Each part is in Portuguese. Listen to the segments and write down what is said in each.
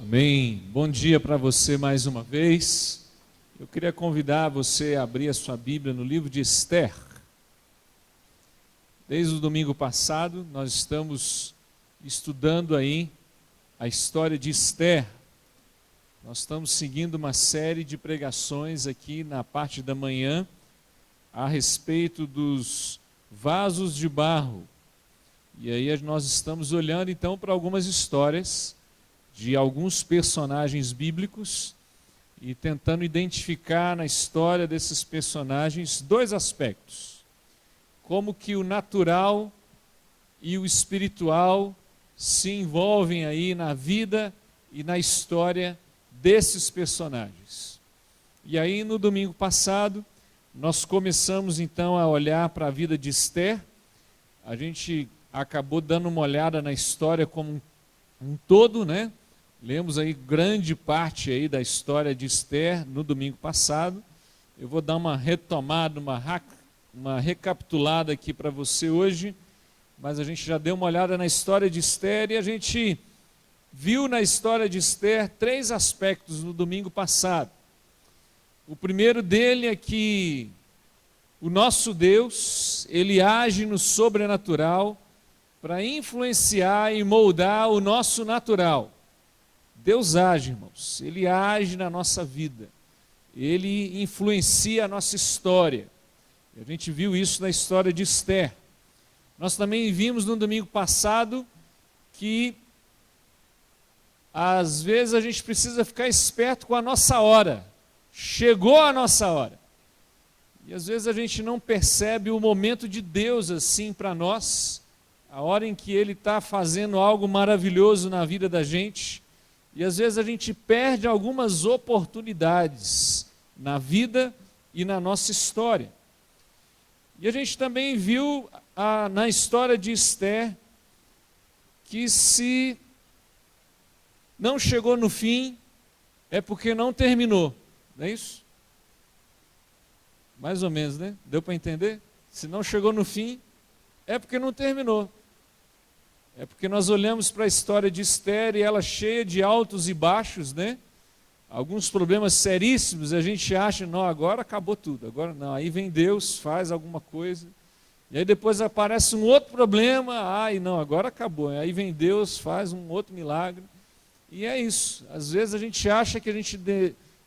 Amém. Bom dia para você mais uma vez. Eu queria convidar você a abrir a sua Bíblia no livro de Esther. Desde o domingo passado, nós estamos estudando aí a história de Esther. Nós estamos seguindo uma série de pregações aqui na parte da manhã a respeito dos vasos de barro. E aí nós estamos olhando então para algumas histórias de alguns personagens bíblicos e tentando identificar na história desses personagens dois aspectos. Como que o natural e o espiritual se envolvem aí na vida e na história desses personagens. E aí no domingo passado, nós começamos então a olhar para a vida de Esther. A gente acabou dando uma olhada na história como um todo, né? Lemos aí grande parte aí da história de Esther no domingo passado. Eu vou dar uma retomada, uma recapitulada aqui para você hoje, mas a gente já deu uma olhada na história de Esther e a gente viu na história de Esther três aspectos no domingo passado. O primeiro dele é que o nosso Deus, ele age no sobrenatural para influenciar e moldar o nosso natural. Deus age, irmãos, Ele age na nossa vida, Ele influencia a nossa história. A gente viu isso na história de Esther. Nós também vimos no domingo passado que às vezes a gente precisa ficar esperto com a nossa hora. Chegou a nossa hora. E às vezes a gente não percebe o momento de Deus assim para nós, a hora em que Ele está fazendo algo maravilhoso na vida da gente. E às vezes a gente perde algumas oportunidades na vida e na nossa história. E a gente também viu na história de Esther que se não chegou no fim, é porque não terminou. Não é isso? Mais ou menos, né? Deu para entender? Se não chegou no fim, é porque não terminou. É porque nós olhamos para a história de Esther e ela cheia de altos e baixos, né? Alguns problemas seríssimos, a gente acha, não, agora acabou tudo, agora não. Aí vem Deus, faz alguma coisa, e aí depois aparece um outro problema, não, agora acabou. Aí vem Deus, faz um outro milagre, e é isso. Às vezes a gente acha que a gente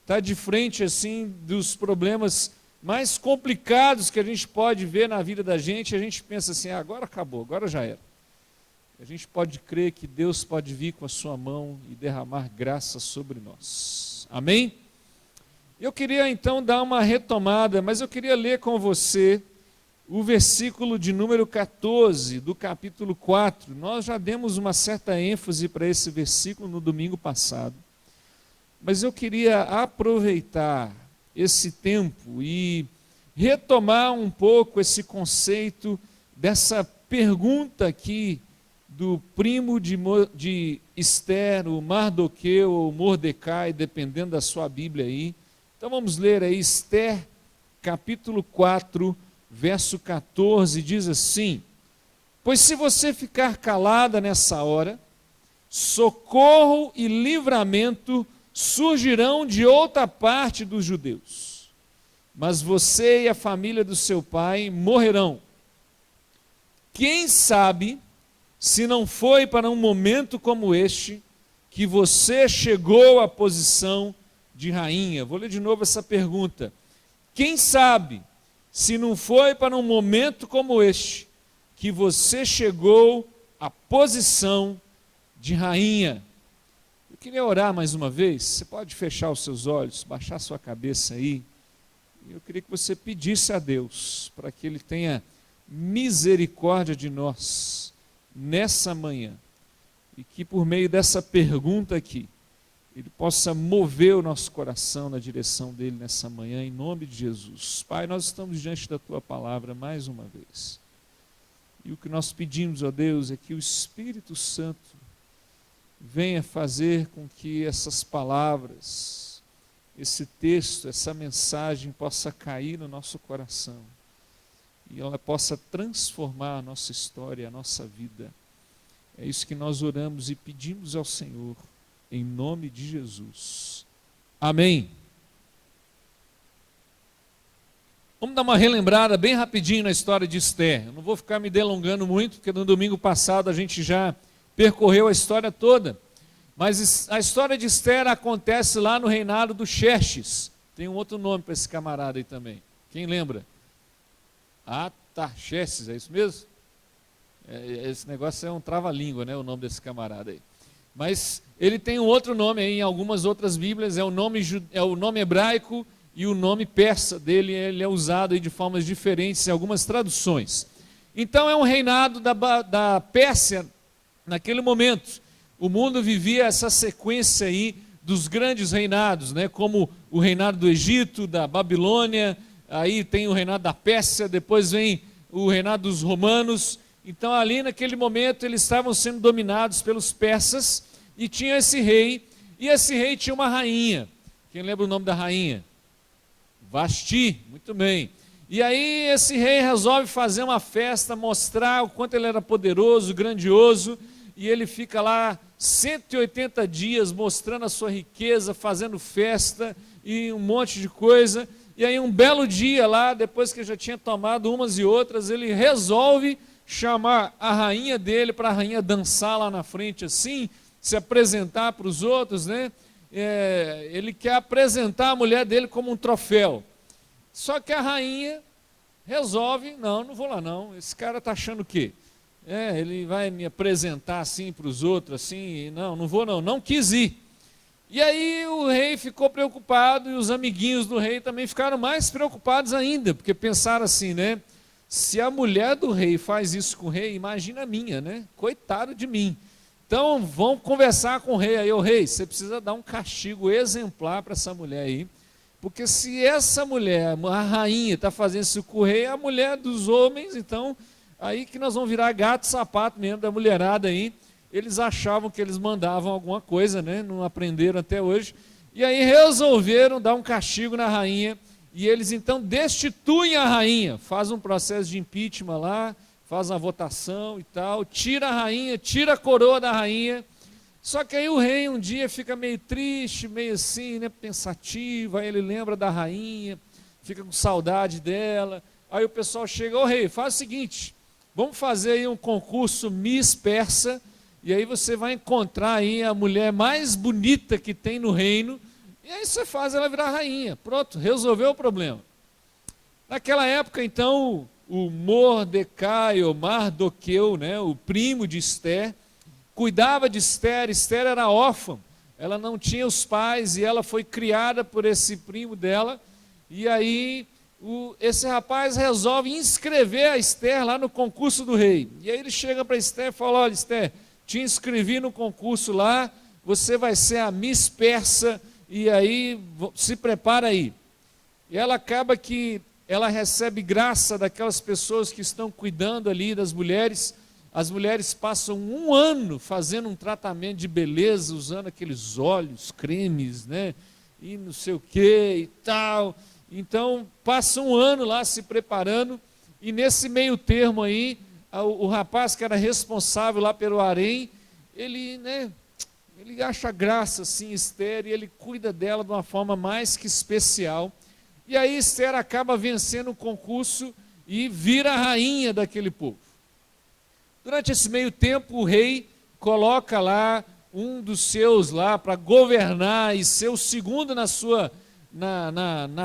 está de frente assim dos problemas mais complicados que a gente pode ver na vida da gente, e a gente pensa assim, agora acabou, agora já era. A gente pode crer que Deus pode vir com a sua mão e derramar graça sobre nós. Amém? Eu queria então dar uma retomada, mas eu queria ler com você o versículo de número 14 do capítulo 4. Nós já demos uma certa ênfase para esse versículo no domingo passado, mas eu queria aproveitar esse tempo e retomar um pouco esse conceito dessa pergunta aqui do primo de Esther, o Mardoqueu ou Mordecai, dependendo da sua Bíblia aí. Então vamos ler aí Esther, capítulo 4, verso 14, diz assim: pois se você ficar calada nessa hora, socorro e livramento surgirão de outra parte dos judeus, mas você e a família do seu pai morrerão. Quem sabe se não foi para um momento como este que você chegou à posição de rainha? Vou ler de novo essa pergunta. Quem sabe se não foi para um momento como este que você chegou à posição de rainha? Eu queria orar mais uma vez. Você pode fechar os seus olhos, baixar sua cabeça aí. Eu queria que você pedisse a Deus para que Ele tenha misericórdia de nós nessa manhã, e que por meio dessa pergunta aqui, Ele possa mover o nosso coração na direção dEle nessa manhã, em nome de Jesus. Pai, nós estamos diante da Tua palavra mais uma vez, e o que nós pedimos, ó Deus, é que o Espírito Santo venha fazer com que essas palavras, esse texto, essa mensagem possa cair no nosso coração, e ela possa transformar a nossa história, a nossa vida. É isso que nós oramos e pedimos ao Senhor, em nome de Jesus. Amém. Vamos dar uma relembrada bem rapidinho na história de Esther. Eu não vou ficar me delongando muito, porque no domingo passado a gente já percorreu a história toda. Mas a história de Esther acontece lá no reinado do Xerxes. Tem um outro nome para esse camarada aí também. Quem lembra? Artaxerxes, é isso mesmo? Esse negócio é um trava-língua, né? O nome desse camarada aí. Mas ele tem um outro nome aí em algumas outras Bíblias, é o nome hebraico e o nome persa dele, ele é usado aí de formas diferentes em algumas traduções. Então é um reinado da Pérsia naquele momento. O mundo vivia essa sequência aí dos grandes reinados, né? Como o reinado do Egito, da Babilônia, aí tem o reinado da Pérsia, depois vem o reinado dos romanos. Então ali naquele momento eles estavam sendo dominados pelos persas e tinha esse rei, e esse rei tinha uma rainha. Quem lembra o nome da rainha? Vasti, muito bem. E aí esse rei resolve fazer uma festa, mostrar o quanto ele era poderoso, grandioso, e ele fica lá 180 dias mostrando a sua riqueza, fazendo festa e um monte de coisa. E aí um belo dia lá, depois que já tinha tomado umas e outras, ele resolve chamar a rainha dele para a rainha dançar lá na frente assim, se apresentar para os outros, né? Ele quer apresentar a mulher dele como um troféu. Só que a rainha resolve, não vou lá não, esse cara está achando o quê? Ele vai me apresentar assim para os outros, assim, não vou não quis ir. E aí o rei ficou preocupado e os amiguinhos do rei também ficaram mais preocupados ainda, porque pensaram assim, né? Se a mulher do rei faz isso com o rei, imagina a minha, né? Coitado de mim. Então, vão conversar com o rei aí, ô rei, você precisa dar um castigo exemplar para essa mulher aí, porque se essa mulher, a rainha, está fazendo isso com o rei, é a mulher dos homens, então, aí que nós vamos virar gato e sapato mesmo da mulherada aí. Eles achavam que eles mandavam alguma coisa, né? Não aprenderam até hoje, e aí resolveram dar um castigo na rainha, e eles então destituem a rainha, faz um processo de impeachment lá, faz uma votação e tal, tira a rainha, tira a coroa da rainha. Só que aí o rei um dia fica meio triste, meio assim, né, pensativo, aí ele lembra da rainha, fica com saudade dela. Aí o pessoal chega, ô rei, faz o seguinte, vamos fazer aí um concurso Miss Persa, e aí você vai encontrar aí a mulher mais bonita que tem no reino, e aí você faz ela virar rainha. Pronto, resolveu o problema. Naquela época, então, o Mordecai, ou Mardoqueu, né, o primo de Esther, cuidava de Esther. Esther era órfã, ela não tinha os pais e ela foi criada por esse primo dela. E aí esse rapaz resolve inscrever a Esther lá no concurso do rei. E aí ele chega para Esther e fala, olha Esther, te inscrevi no concurso lá, você vai ser a Miss Persa, e aí se prepara aí. E ela acaba que ela recebe graça daquelas pessoas que estão cuidando ali das mulheres. As mulheres passam um ano fazendo um tratamento de beleza, usando aqueles óleos, cremes, né? E não sei o que e tal. Então, passa um ano lá se preparando, e nesse meio termo aí, o rapaz que era responsável lá pelo harém, ele acha graça assim, Esther, e ele cuida dela de uma forma mais que especial. E aí Esther acaba vencendo o concurso e vira a rainha daquele povo. Durante esse meio tempo, o rei coloca lá um dos seus lá para governar e ser o segundo na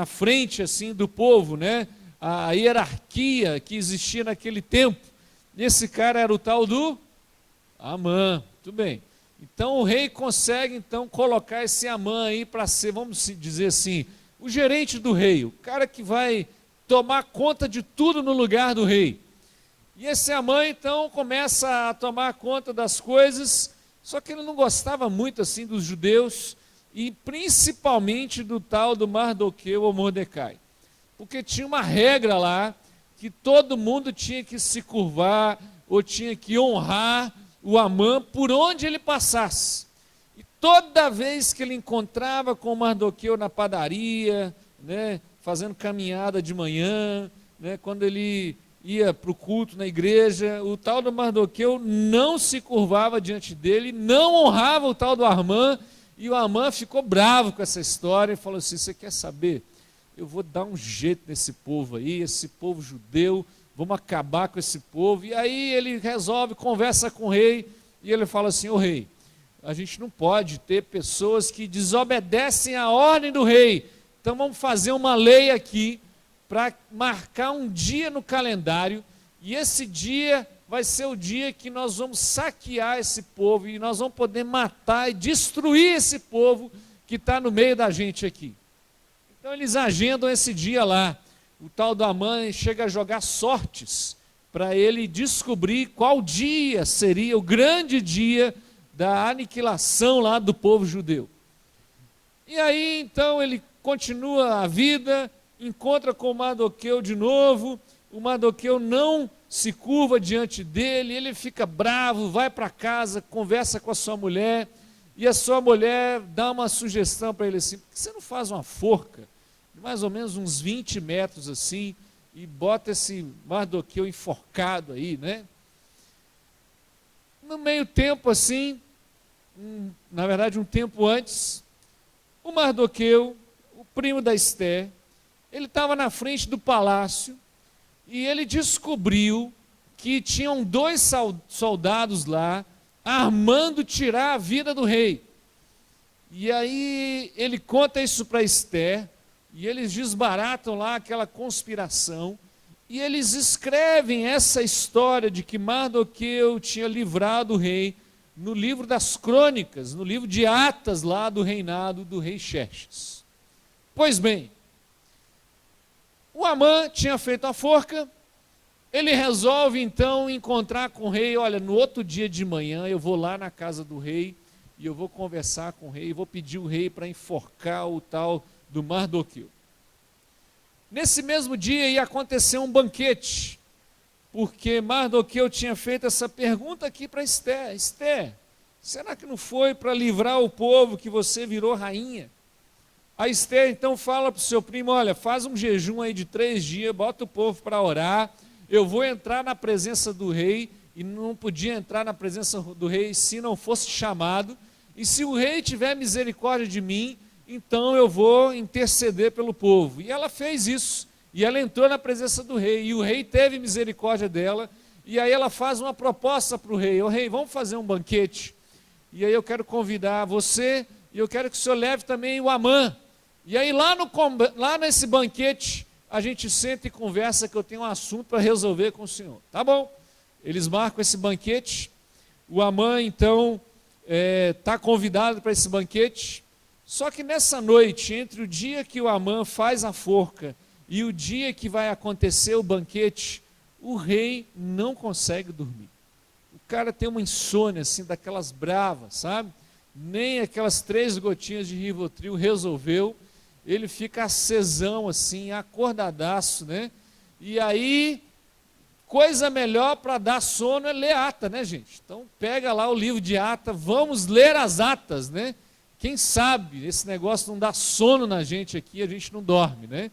frente assim do povo, né? A hierarquia que existia naquele tempo. Esse cara era o tal do Amã. Muito bem. Então o rei consegue então colocar esse Amã aí para ser, vamos dizer assim, o gerente do rei, o cara que vai tomar conta de tudo no lugar do rei. E esse Amã então começa a tomar conta das coisas, só que ele não gostava muito assim dos judeus, e principalmente do tal do Mardoqueu ou Mordecai, porque tinha uma regra lá, que todo mundo tinha que se curvar, ou tinha que honrar o Amã por onde ele passasse. E toda vez que ele encontrava com o Mardoqueu na padaria, né, fazendo caminhada de manhã, né, quando ele ia para o culto na igreja, o tal do Mardoqueu não se curvava diante dele, não honrava o tal do Amã, E o Amã ficou bravo com essa história e falou assim: você quer saber? Eu vou dar um jeito nesse povo aí, esse povo judeu, vamos acabar com esse povo. E aí ele resolve, conversa com o rei, e ele fala assim: ô rei, a gente não pode ter pessoas que desobedecem à ordem do rei. Então vamos fazer uma lei aqui para marcar um dia no calendário, e esse dia vai ser o dia que nós vamos saquear esse povo, e nós vamos poder matar e destruir esse povo que está no meio da gente aqui. Então eles agendam esse dia lá. O tal do Amã chega a jogar sortes para ele descobrir qual dia seria o grande dia da aniquilação lá do povo judeu. E aí então ele continua a vida, encontra com o Mardoqueu de novo, o Mardoqueu não se curva diante dele, ele fica bravo, vai para casa, conversa com a sua mulher, e a sua mulher dá uma sugestão para ele assim: por que você não faz uma forca, de mais ou menos uns 20 metros assim, e bota esse Mardoqueu enforcado aí, né? No meio tempo assim, na verdade um tempo antes, o Mardoqueu, o primo da Esther, ele estava na frente do palácio, e ele descobriu que tinham 2 soldados lá, armando tirar a vida do rei. E aí ele conta isso para Esther, e eles desbaratam lá aquela conspiração, e eles escrevem essa história de que Mardoqueu tinha livrado o rei no livro das crônicas, no livro de Atas lá do reinado do rei Xerxes. Pois bem, o Amã tinha feito a forca, ele resolve então encontrar com o rei. Olha, no outro dia de manhã eu vou lá na casa do rei e eu vou conversar com o rei, vou pedir o rei para enforcar o tal do Mardoqueu. Nesse mesmo dia ia acontecer um banquete, porque Mardoqueu tinha feito essa pergunta aqui para Esther: Esther, será que não foi para livrar o povo que você virou rainha? A Esther então fala para o seu primo: olha, faz um jejum aí de 3 dias, bota o povo para orar, eu vou entrar na presença do rei, e não podia entrar na presença do rei se não fosse chamado, e se o rei tiver misericórdia de mim, então eu vou interceder pelo povo. E ela fez isso, e ela entrou na presença do rei, e o rei teve misericórdia dela, e aí ela faz uma proposta para o rei: ô rei, vamos fazer um banquete, e aí eu quero convidar você, e eu quero que o senhor leve também o Amã. E aí lá nesse banquete, a gente senta e conversa, que eu tenho um assunto para resolver com o senhor. Tá bom. Eles marcam esse banquete, o Amã então está convidado para esse banquete, só que nessa noite, entre o dia que o Amã faz a forca e o dia que vai acontecer o banquete, o rei não consegue dormir. O cara tem uma insônia assim, daquelas bravas, sabe? Nem aquelas 3 gotinhas de Rivotril resolveu. Ele fica acesão assim, acordadaço, né? E aí, coisa melhor para dar sono é ler ata, né, gente? Então pega lá o livro de ata, vamos ler as atas, né? Quem sabe esse negócio não dá sono na gente aqui, a gente não dorme, né?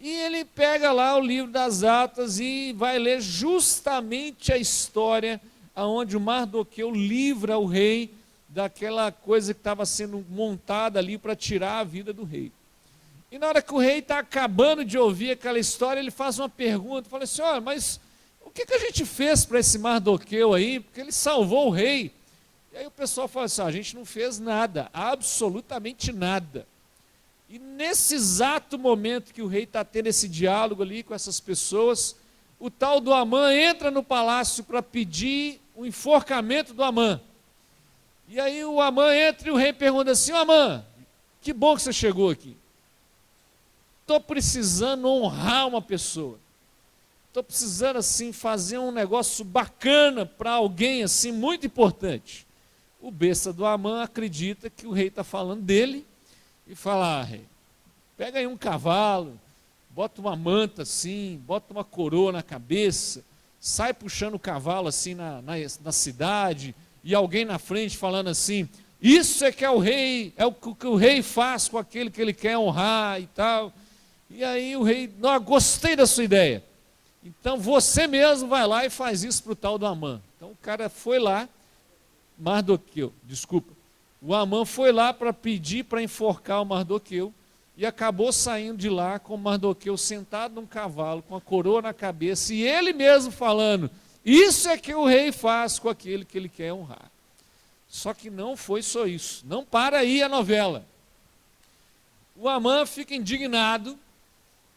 E ele pega lá o livro das atas e vai ler justamente a história onde o Mardoqueu livra o rei daquela coisa que estava sendo montada ali para tirar a vida do rei. E na hora que o rei está acabando de ouvir aquela história, ele faz uma pergunta, fala assim: olha, mas o que a gente fez para esse Mardoqueu aí? Porque ele salvou o rei. E aí o pessoal fala assim: a gente não fez nada, absolutamente nada. E nesse exato momento que o rei está tendo esse diálogo ali com essas pessoas, o tal do Amã entra no palácio para pedir o enforcamento do Amã. E aí o Amã entra e o rei pergunta assim: Amã, que bom que você chegou aqui. Estou precisando honrar uma pessoa. Estou precisando assim fazer um negócio bacana para alguém assim muito importante. O besta do Amã acredita que o rei está falando dele e fala: rei, pega aí um cavalo, bota uma manta assim, bota uma coroa na cabeça, sai puxando o cavalo assim na cidade, e alguém na frente falando assim: isso é que é o rei, é o que o rei faz com aquele que ele quer honrar e tal. E aí o rei: não, gostei da sua ideia, então você mesmo vai lá e faz isso para o tal do Amã. Então o cara foi lá, O Amã foi lá para pedir para enforcar o Mardoqueu e acabou saindo de lá com o Mardoqueu sentado num cavalo, com a coroa na cabeça, e ele mesmo falando: isso é que o rei faz com aquele que ele quer honrar. Só que não foi só isso, não para aí a novela. O Amã fica indignado,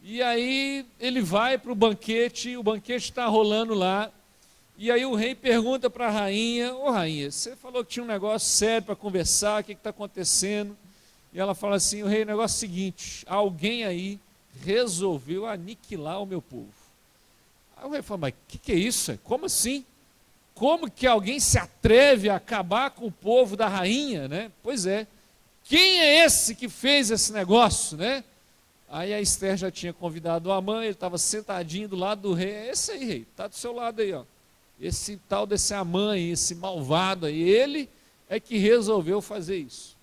e aí ele vai para o banquete está rolando lá, e aí o rei pergunta para a rainha: ô rainha, você falou que tinha um negócio sério para conversar, o que está acontecendo? E ela fala assim: o rei, o negócio é o seguinte, alguém aí resolveu aniquilar o meu povo. Aí o rei fala: mas o que é isso? Como assim? Como que alguém se atreve a acabar com o povo da rainha, né? Pois é, quem é esse que fez esse negócio, né? Aí a Esther já tinha convidado o Amã, ele estava sentadinho do lado do rei. É esse aí, rei, está do seu lado aí, ó. Esse tal desse Amã aí, esse malvado aí, ele é que resolveu fazer isso.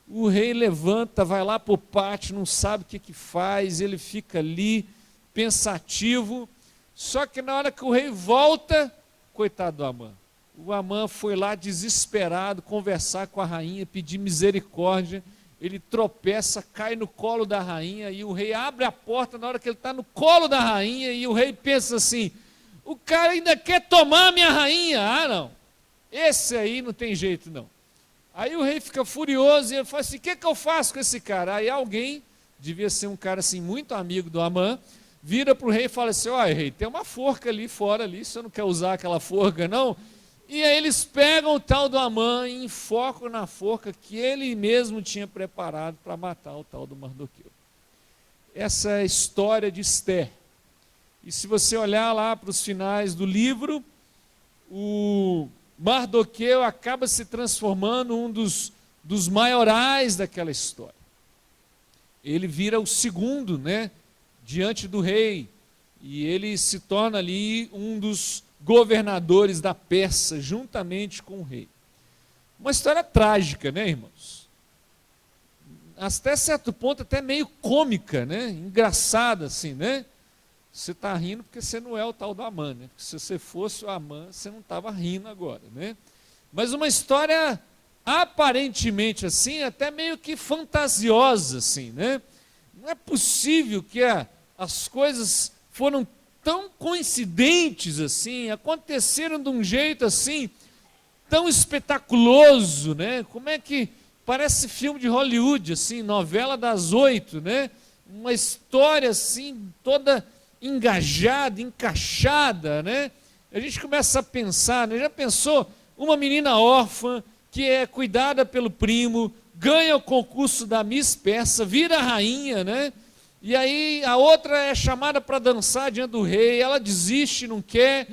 O rei levanta, vai lá para o pátio, não sabe o que faz, ele fica ali, pensativo. Só que na hora que o rei volta, coitado do Amã, o Amã foi lá desesperado conversar com a rainha, pedir misericórdia. Ele tropeça, cai no colo da rainha, e o rei abre a porta na hora que ele está no colo da rainha, e o rei pensa assim: o cara ainda quer tomar a minha rainha. Ah, não, esse aí não tem jeito não. Aí o rei fica furioso e ele fala assim: o que eu faço com esse cara? Aí alguém, devia ser um cara assim muito amigo do Amã, vira para o rei e fala assim: olha, rei, tem uma forca ali fora, ali, você não quer usar aquela forca não? E aí eles pegam o tal do Amã e enfocam na forca que ele mesmo tinha preparado para matar o tal do Mardoqueu. Essa é a história de Esther. E se você olhar lá para os finais do livro, o Mardoqueu acaba se transformando um dos maiorais daquela história. Ele vira o segundo, né, diante do rei, e ele se torna ali um dos governadores da Pérsia, juntamente com o rei. Uma história trágica, né, irmãos? Até certo ponto até meio cômica, né? Engraçada assim, né? Você está rindo porque você não é o tal do Amã, né? Porque se você fosse o Amã, você não estava rindo agora, né? Mas uma história aparentemente assim, até meio que fantasiosa assim, né? Não é possível que as coisas foram tão coincidentes assim, aconteceram de um jeito assim, tão espetaculoso, né? Como é que parece filme de Hollywood, assim, novela das 8, né? Uma história assim, toda engajada, encaixada, né? A gente começa a pensar, né? Já pensou uma menina órfã que é cuidada pelo primo, ganha o concurso da Miss Persa, vira rainha, né? E aí a outra é chamada para dançar diante do rei, ela desiste, não quer,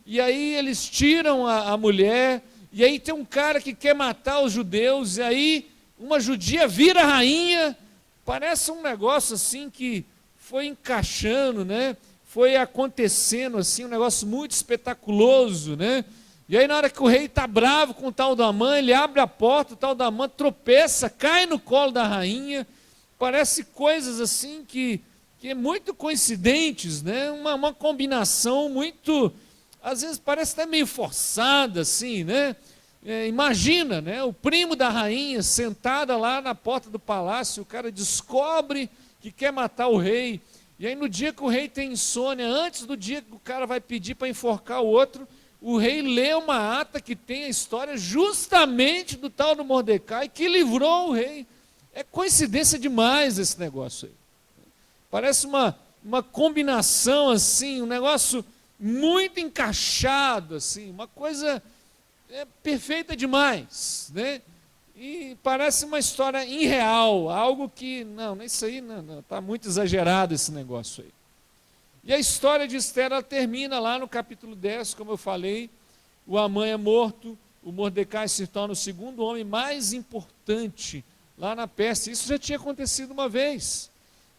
e aí eles tiram a mulher, e aí tem um cara que quer matar os judeus, e aí uma judia vira rainha. Parece um negócio assim que foi encaixando, né? Foi acontecendo assim, um negócio muito espetaculoso, né? E aí na hora que o rei está bravo com o tal do Amã, ele abre a porta, o tal do Amã tropeça, cai no colo da rainha. Parece coisas assim que é muito coincidentes, né? Uma combinação muito, às vezes parece até meio forçada, assim, né? Imagina, né? O primo da rainha sentada lá na porta do palácio, o cara descobre que quer matar o rei, e aí no dia que o rei tem insônia, antes do dia que o cara vai pedir para enforcar o outro, o rei lê uma ata que tem a história justamente do tal do Mordecai que livrou o rei. É coincidência demais esse negócio aí. Parece uma combinação assim, um negócio muito encaixado, assim, uma coisa perfeita demais, né? E parece uma história irreal, algo que, não, isso aí não, está muito exagerado esse negócio aí. E a história de Esther, ela termina lá no capítulo 10, como eu falei, o Amã é morto, o Mordecai se torna o segundo homem mais importante lá na Pérsia. Isso já tinha acontecido uma vez.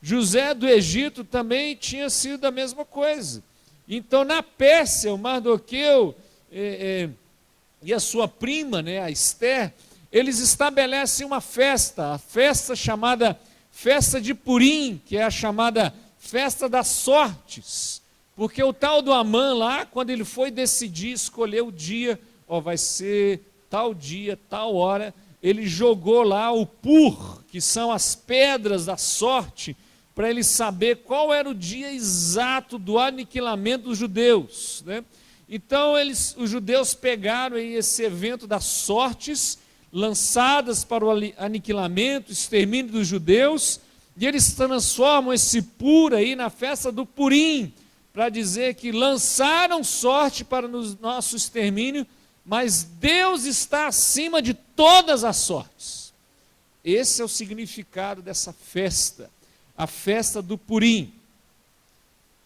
José do Egito também tinha sido a mesma coisa. Então, na Pérsia, o Mardoqueu e a sua prima, né, a Esther, eles estabelecem uma festa, a festa chamada Festa de Purim, que é a chamada Festa das Sortes, porque o tal do Amã lá, quando ele foi decidir, escolher o dia, vai ser tal dia, tal hora, ele jogou lá o pur, que são as pedras da sorte, para ele saber qual era o dia exato do aniquilamento dos judeus, né? Então os judeus pegaram aí esse evento das sortes, lançadas para o aniquilamento, extermínio dos judeus, e eles transformam esse pur aí na festa do Purim, para dizer que lançaram sorte para o nosso extermínio, mas Deus está acima de todas as sortes. Esse é o significado dessa festa, a festa do Purim.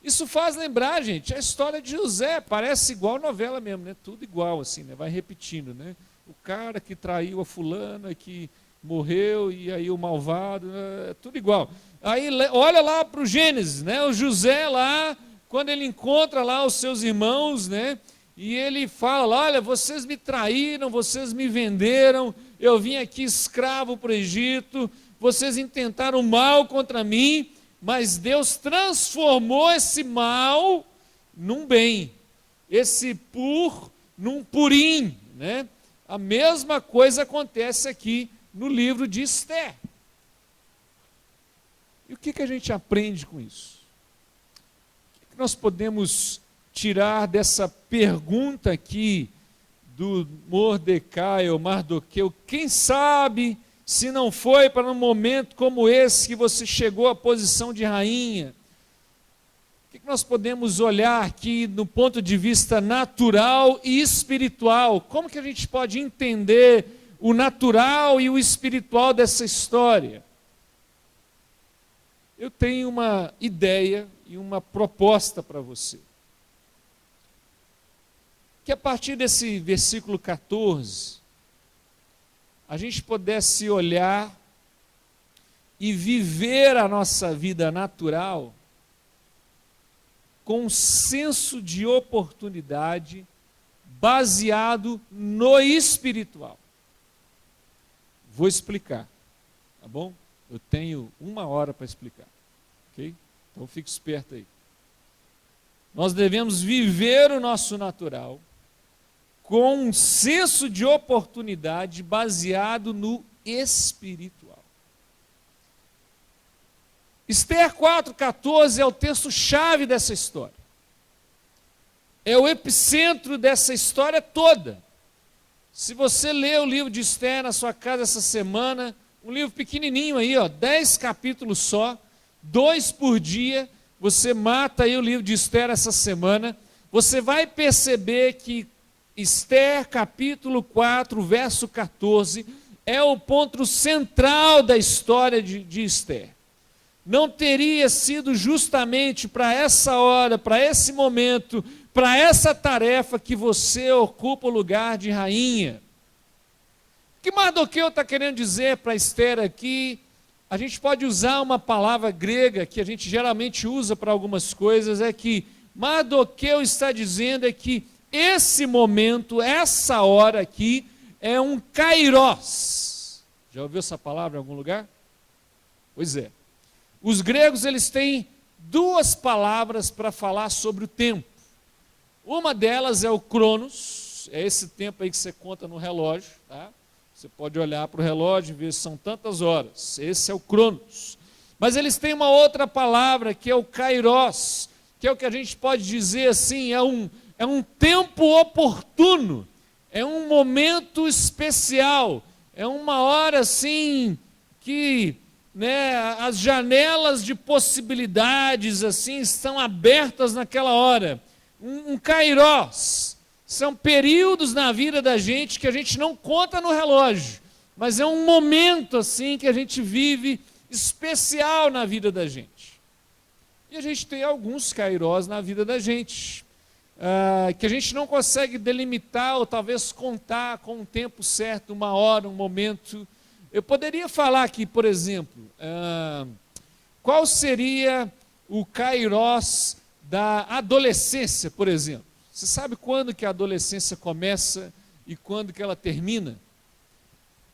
Isso faz lembrar, gente, a história de José, parece igual novela mesmo, né? Tudo igual assim, né? Vai repetindo, né? O cara que traiu a fulana, que morreu, e aí o malvado, é tudo igual. Aí olha lá para o Gênesis, né? O José lá, quando ele encontra lá os seus irmãos, né? E ele fala, olha, vocês me traíram, vocês me venderam, eu vim aqui escravo para o Egito, vocês intentaram mal contra mim, mas Deus transformou esse mal num bem, esse pur num purim, né? A mesma coisa acontece aqui no livro de Esther. E o que a gente aprende com isso? O que nós podemos tirar dessa pergunta aqui do Mordecai ou Mardoqueu? Quem sabe se não foi para um momento como esse que você chegou à posição de rainha? O que nós podemos olhar aqui no ponto de vista natural e espiritual? Como que a gente pode entender o natural e o espiritual dessa história? Eu tenho uma ideia e uma proposta para você. Que a partir desse versículo 14, a gente pudesse olhar e viver a nossa vida natural com um senso de oportunidade baseado no espiritual. Vou explicar, tá bom? Eu tenho 1 hora para explicar, ok? Então fique esperto aí. Nós devemos viver o nosso natural com um senso de oportunidade baseado no espiritual. Esther 4,14 é o texto-chave dessa história. É o epicentro dessa história toda. Se você ler o livro de Esther na sua casa essa semana, um livro pequenininho aí, 10 capítulos só, 2 por dia, você mata aí o livro de Esther essa semana, você vai perceber que Esther capítulo 4, verso 14, é o ponto central da história de Esther. Não teria sido justamente para essa hora, para esse momento, para essa tarefa que você ocupa o lugar de rainha. O que Mardoqueu está querendo dizer para Esther aqui? A gente pode usar uma palavra grega que a gente geralmente usa para algumas coisas, é que Mardoqueu está dizendo é que esse momento, essa hora aqui, é um kairos. Já ouviu essa palavra em algum lugar? Pois é. Os gregos, eles têm 2 palavras para falar sobre o tempo. Uma delas é o cronos, é esse tempo aí que você conta no relógio, tá? Você pode olhar para o relógio e ver se são tantas horas. Esse é o cronos. Mas eles têm uma outra palavra que é o kairos, que é o que a gente pode dizer assim, é um tempo oportuno, é um momento especial, é uma hora assim que, né, as janelas de possibilidades assim estão abertas naquela hora. Um kairos, são períodos na vida da gente que a gente não conta no relógio, mas é um momento assim que a gente vive especial na vida da gente. E a gente tem alguns kairos na vida da gente, que a gente não consegue delimitar ou talvez contar com um tempo certo, uma hora, um momento. Eu poderia falar aqui, por exemplo, qual seria o kairos da adolescência, por exemplo. Você sabe quando que a adolescência começa e quando que ela termina?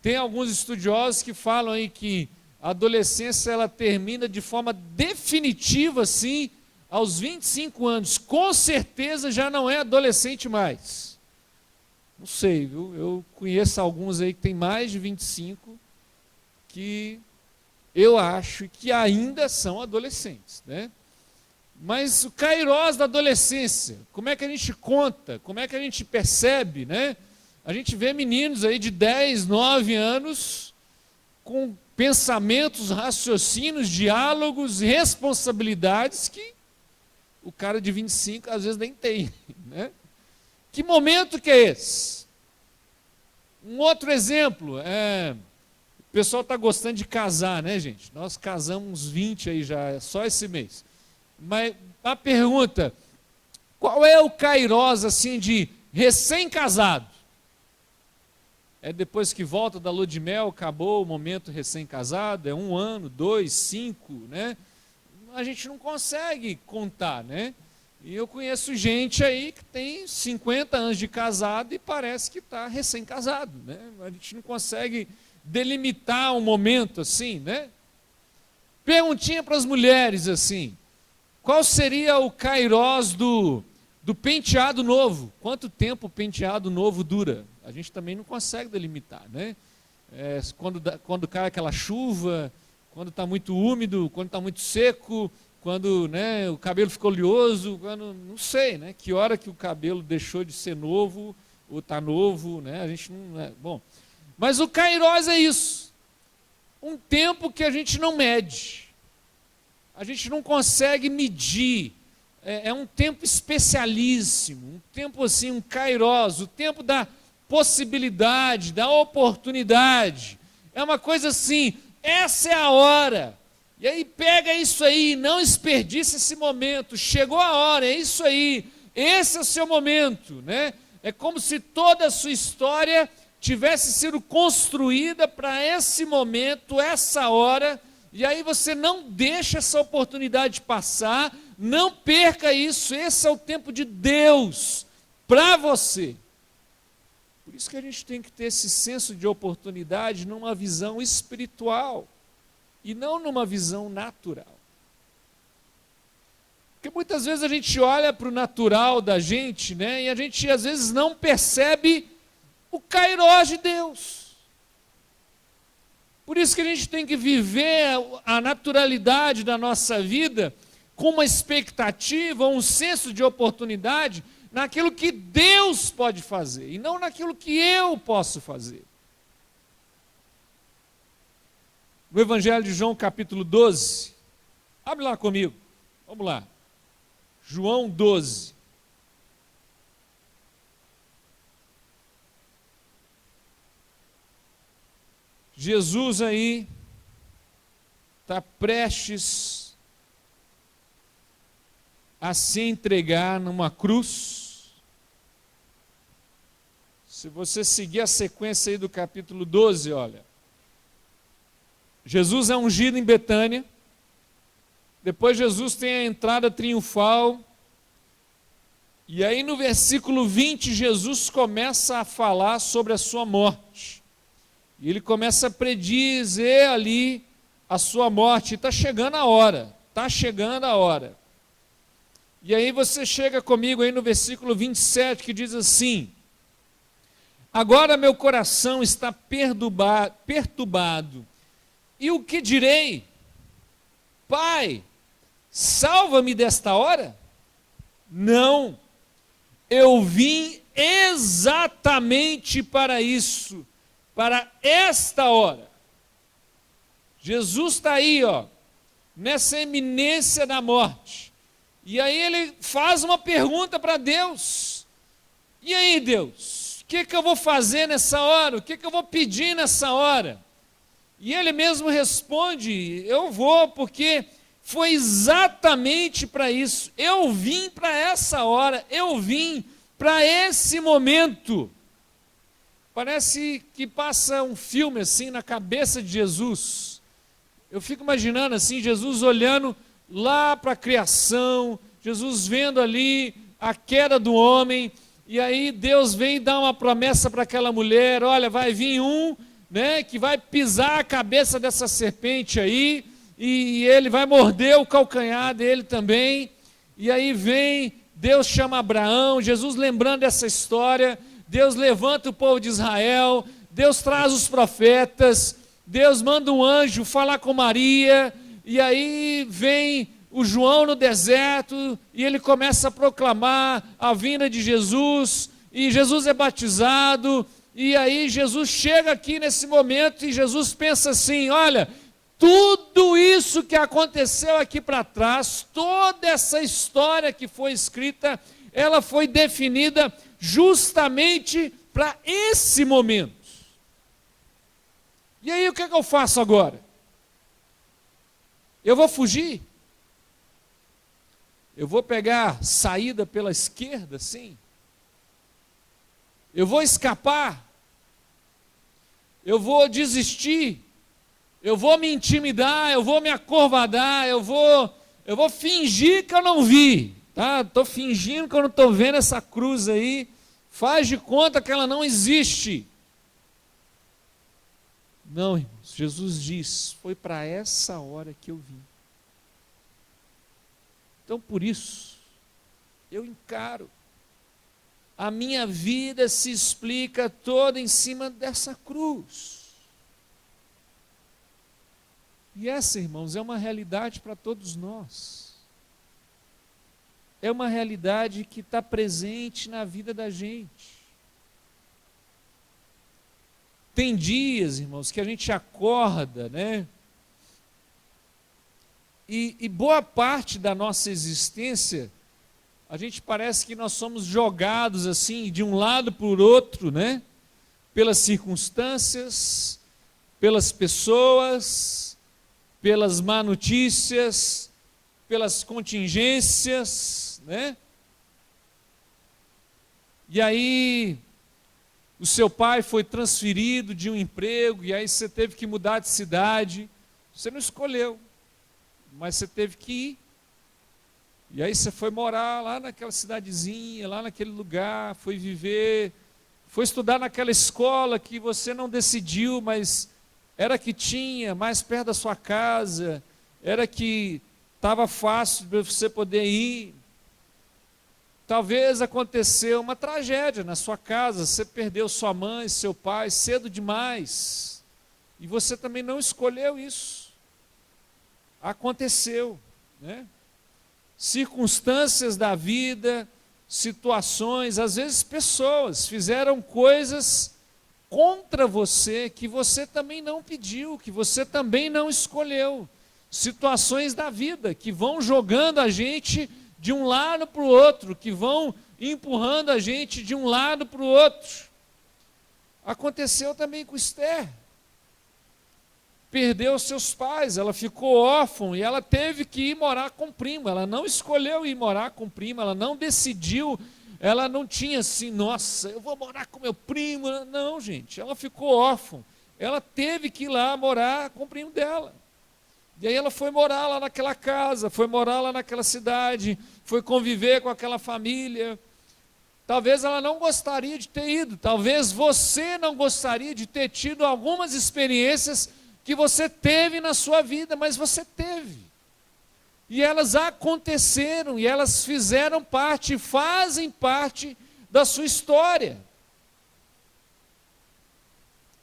Tem alguns estudiosos que falam aí que a adolescência ela termina de forma definitiva, sim, aos 25 anos. Com certeza já não é adolescente mais. Não sei, viu? Eu conheço alguns aí que tem mais de 25 que eu acho que ainda são adolescentes, né? Mas o kairós da adolescência, como é que a gente conta? Como é que a gente percebe, né? A gente vê meninos aí de 10, 9 anos com pensamentos, raciocínios, diálogos, responsabilidades que o cara de 25 às vezes nem tem, né? Que momento que é esse? Um outro exemplo, o pessoal está gostando de casar, né, gente? Nós casamos uns 20 aí já, só esse mês. Mas a pergunta, qual é o kairós assim de recém-casado? É depois que volta da lua de mel, acabou o momento recém-casado, é 1 ano, 2, 5, né? A gente não consegue contar, né? E eu conheço gente aí que tem 50 anos de casado e parece que está recém-casado, né? A gente não consegue delimitar um momento assim, né? Perguntinha para as mulheres assim, qual seria o kairós do penteado novo? Quanto tempo o penteado novo dura? A gente também não consegue delimitar, né? Quando cai aquela chuva, quando está muito úmido, quando está muito seco, quando, né, o cabelo ficou oleoso, quando, não sei, né? Que hora que o cabelo deixou de ser novo ou está novo, né? A gente não... Bom, mas o kairós é isso. Um tempo que a gente não mede. A gente não consegue medir. É um tempo especialíssimo, um tempo assim, um kairós, o tempo da possibilidade, da oportunidade. É uma coisa assim, essa é a hora. E aí pega isso aí, não desperdice esse momento. Chegou a hora, é isso aí. Esse é o seu momento, né? É como se toda a sua história tivesse sido construída para esse momento, essa hora. E aí você não deixa essa oportunidade passar, não perca isso. Esse é o tempo de Deus para você. Por isso que a gente tem que ter esse senso de oportunidade numa visão espiritual e não numa visão natural. Porque muitas vezes a gente olha para o natural da gente, né, e a gente às vezes não percebe o kairós de Deus. Por isso que a gente tem que viver a naturalidade da nossa vida com uma expectativa, um senso de oportunidade naquilo que Deus pode fazer e não naquilo que eu posso fazer. No Evangelho de João, capítulo 12, abre lá comigo, vamos lá. João 12. Jesus aí está prestes a se entregar numa cruz. Se você seguir a sequência aí do capítulo 12, olha. Jesus é ungido em Betânia. Depois Jesus tem a entrada triunfal. E aí no versículo 20, Jesus começa a falar sobre a sua morte. E ele começa a predizer ali a sua morte. Está chegando a hora. Está chegando a hora. E aí você chega comigo aí no versículo 27, que diz assim: agora meu coração está perturbado. E o que direi? Pai, salva-me desta hora? Não, eu vim exatamente para isso, para esta hora. Jesus está aí, ó, nessa iminência da morte. E aí ele faz uma pergunta para Deus. E aí, Deus, o que eu vou fazer nessa hora? O que eu vou pedir nessa hora? E ele mesmo responde, eu vou, porque foi exatamente para isso. Eu vim para essa hora, eu vim para esse momento. Parece que passa um filme assim na cabeça de Jesus. Eu fico imaginando assim, Jesus olhando lá para a criação, Jesus vendo ali a queda do homem, e aí Deus vem e dá uma promessa para aquela mulher: olha, vai vir um, né, que vai pisar a cabeça dessa serpente aí, e ele vai morder o calcanhar dele também. E aí vem, Deus chama Abraão, Jesus lembrando dessa história, Deus levanta o povo de Israel, Deus traz os profetas, Deus manda um anjo falar com Maria, e aí vem o João no deserto, e ele começa a proclamar a vinda de Jesus, e Jesus é batizado, e aí Jesus chega aqui nesse momento, e Jesus pensa assim, olha, tudo isso que aconteceu aqui para trás, toda essa história que foi escrita, ela foi definida justamente para esse momento. E aí o que eu faço agora? Eu vou fugir? Eu vou pegar saída pela esquerda, sim? Eu vou escapar? Eu vou desistir? Eu vou me intimidar? Eu vou me acovardar? Eu vou fingir que eu não vi? Tá? Estou fingindo que eu não estou vendo essa cruz aí. Faz de conta que ela não existe. Não, irmãos, Jesus diz, foi para essa hora que eu vim. Então, por isso, eu encaro. A minha vida se explica toda em cima dessa cruz. E essa, irmãos, é uma realidade para todos nós. É uma realidade que está presente na vida da gente. Tem dias, irmãos, que a gente acorda, né? E boa parte da nossa existência, a gente parece que nós somos jogados assim, de um lado para o outro, né? Pelas circunstâncias, pelas pessoas, pelas má notícias, pelas contingências, né? E aí, o seu pai foi transferido de um emprego, e aí você teve que mudar de cidade. Você não escolheu, mas você teve que ir. E aí você foi morar lá naquela cidadezinha, lá naquele lugar, foi viver, foi estudar naquela escola que você não decidiu, mas era que tinha, mais perto da sua casa, era que estava fácil para você poder ir. Talvez aconteceu uma tragédia na sua casa, você perdeu sua mãe, seu pai cedo demais, e você também não escolheu isso. Aconteceu, né? Circunstâncias da vida, situações, às vezes pessoas fizeram coisas contra você que você também não pediu, que você também não escolheu. Situações da vida que vão jogando a gente de um lado para o outro, que vão empurrando a gente de um lado para o outro. Aconteceu também com Esther. Perdeu seus pais, ela ficou órfã e ela teve que ir morar com o primo. Ela não escolheu ir morar com o primo, ela não decidiu, ela não tinha assim, nossa, eu vou morar com meu primo. Não, gente, ela ficou órfã. Ela teve que ir lá morar com o primo dela. E aí ela foi morar lá naquela casa, foi morar lá naquela cidade, foi conviver com aquela família. Talvez ela não gostaria de ter ido, talvez você não gostaria de ter tido algumas experiências que você teve na sua vida, mas você teve. E elas aconteceram, e elas fizeram parte, fazem parte da sua história.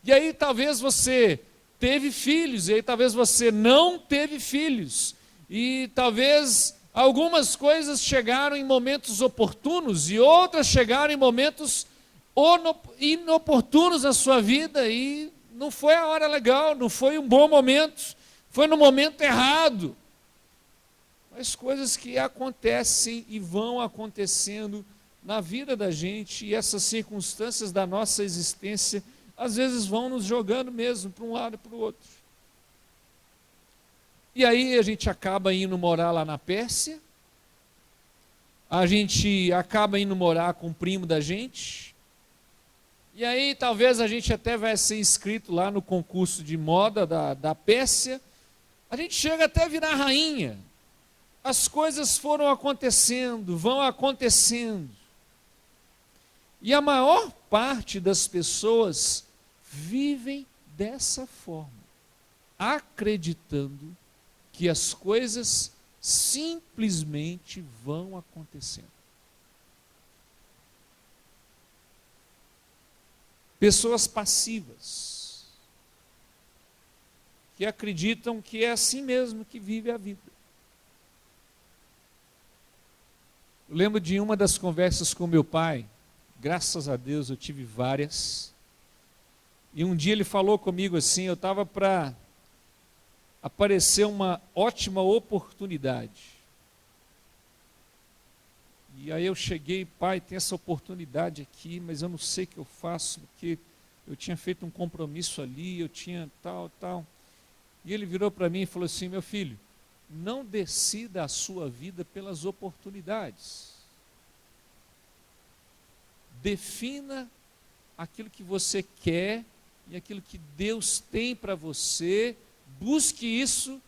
E aí talvez você teve filhos, e aí talvez você não teve filhos, e talvez algumas coisas chegaram em momentos oportunos, e outras chegaram em momentos inoportunos na sua vida, e não foi a hora legal, não foi um bom momento, foi no momento errado. Mas coisas que acontecem e vão acontecendo na vida da gente, e essas circunstâncias da nossa existência, às vezes vão nos jogando mesmo para um lado e para o outro. E aí a gente acaba indo morar lá na Pérsia, a gente acaba indo morar com o primo da gente, e aí talvez a gente até vai ser inscrito lá no concurso de moda da Pérsia, a gente chega até a virar rainha. As coisas foram acontecendo, vão acontecendo. E a maior parte das pessoas vivem dessa forma, acreditando que as coisas simplesmente vão acontecendo. Pessoas passivas, que acreditam que é assim mesmo que vive a vida. Eu lembro de uma das conversas com meu pai, graças a Deus eu tive várias, e um dia ele falou comigo assim, eu estava para aparecer uma ótima oportunidade. E aí eu cheguei, pai, tem essa oportunidade aqui, mas eu não sei o que eu faço, porque eu tinha feito um compromisso ali, eu tinha tal. E ele virou para mim e falou assim, meu filho, não decida a sua vida pelas oportunidades. Defina aquilo que você quer e aquilo que Deus tem para você, busque isso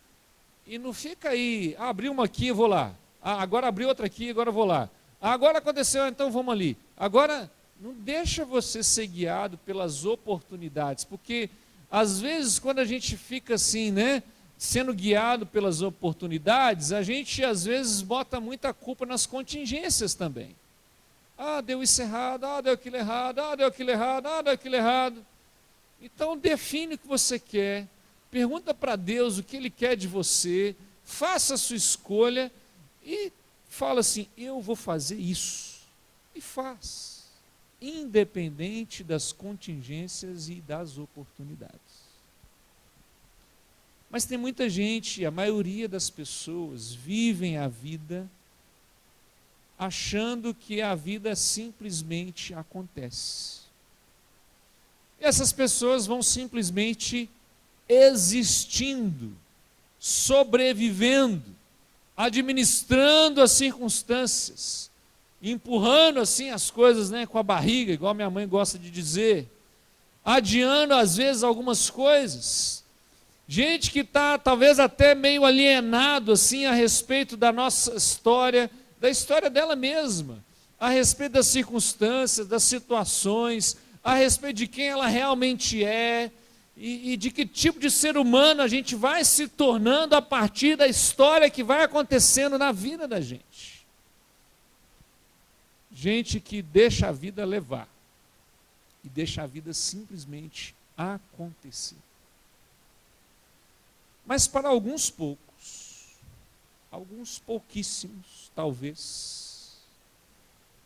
e não fica aí, abriu uma aqui, eu vou lá. Agora abriu outra aqui, agora eu vou lá. Agora aconteceu, então vamos ali. Agora, não deixa você ser guiado pelas oportunidades, porque às vezes quando a gente fica assim, né, sendo guiado pelas oportunidades, a gente às vezes bota muita culpa nas contingências também. Deu isso errado, deu aquilo errado, deu aquilo errado, deu aquilo errado. Então define o que você quer, pergunta para Deus o que Ele quer de você, faça a sua escolha e fala assim, eu vou fazer isso. E faz, independente das contingências e das oportunidades. Mas tem muita gente, a maioria das pessoas vivem a vida achando que a vida simplesmente acontece. E essas pessoas vão simplesmente existindo, sobrevivendo, administrando as circunstâncias, empurrando assim as coisas, né, com a barriga, igual minha mãe gosta de dizer, adiando às vezes algumas coisas. Gente que está talvez até meio alienado assim a respeito da nossa história, da história dela mesma, a respeito das circunstâncias, das situações, a respeito de quem ela realmente é, e de que tipo de ser humano a gente vai se tornando a partir da história que vai acontecendo na vida da gente. Gente que deixa a vida levar, e deixa a vida simplesmente acontecer. Mas para alguns poucos, alguns pouquíssimos talvez,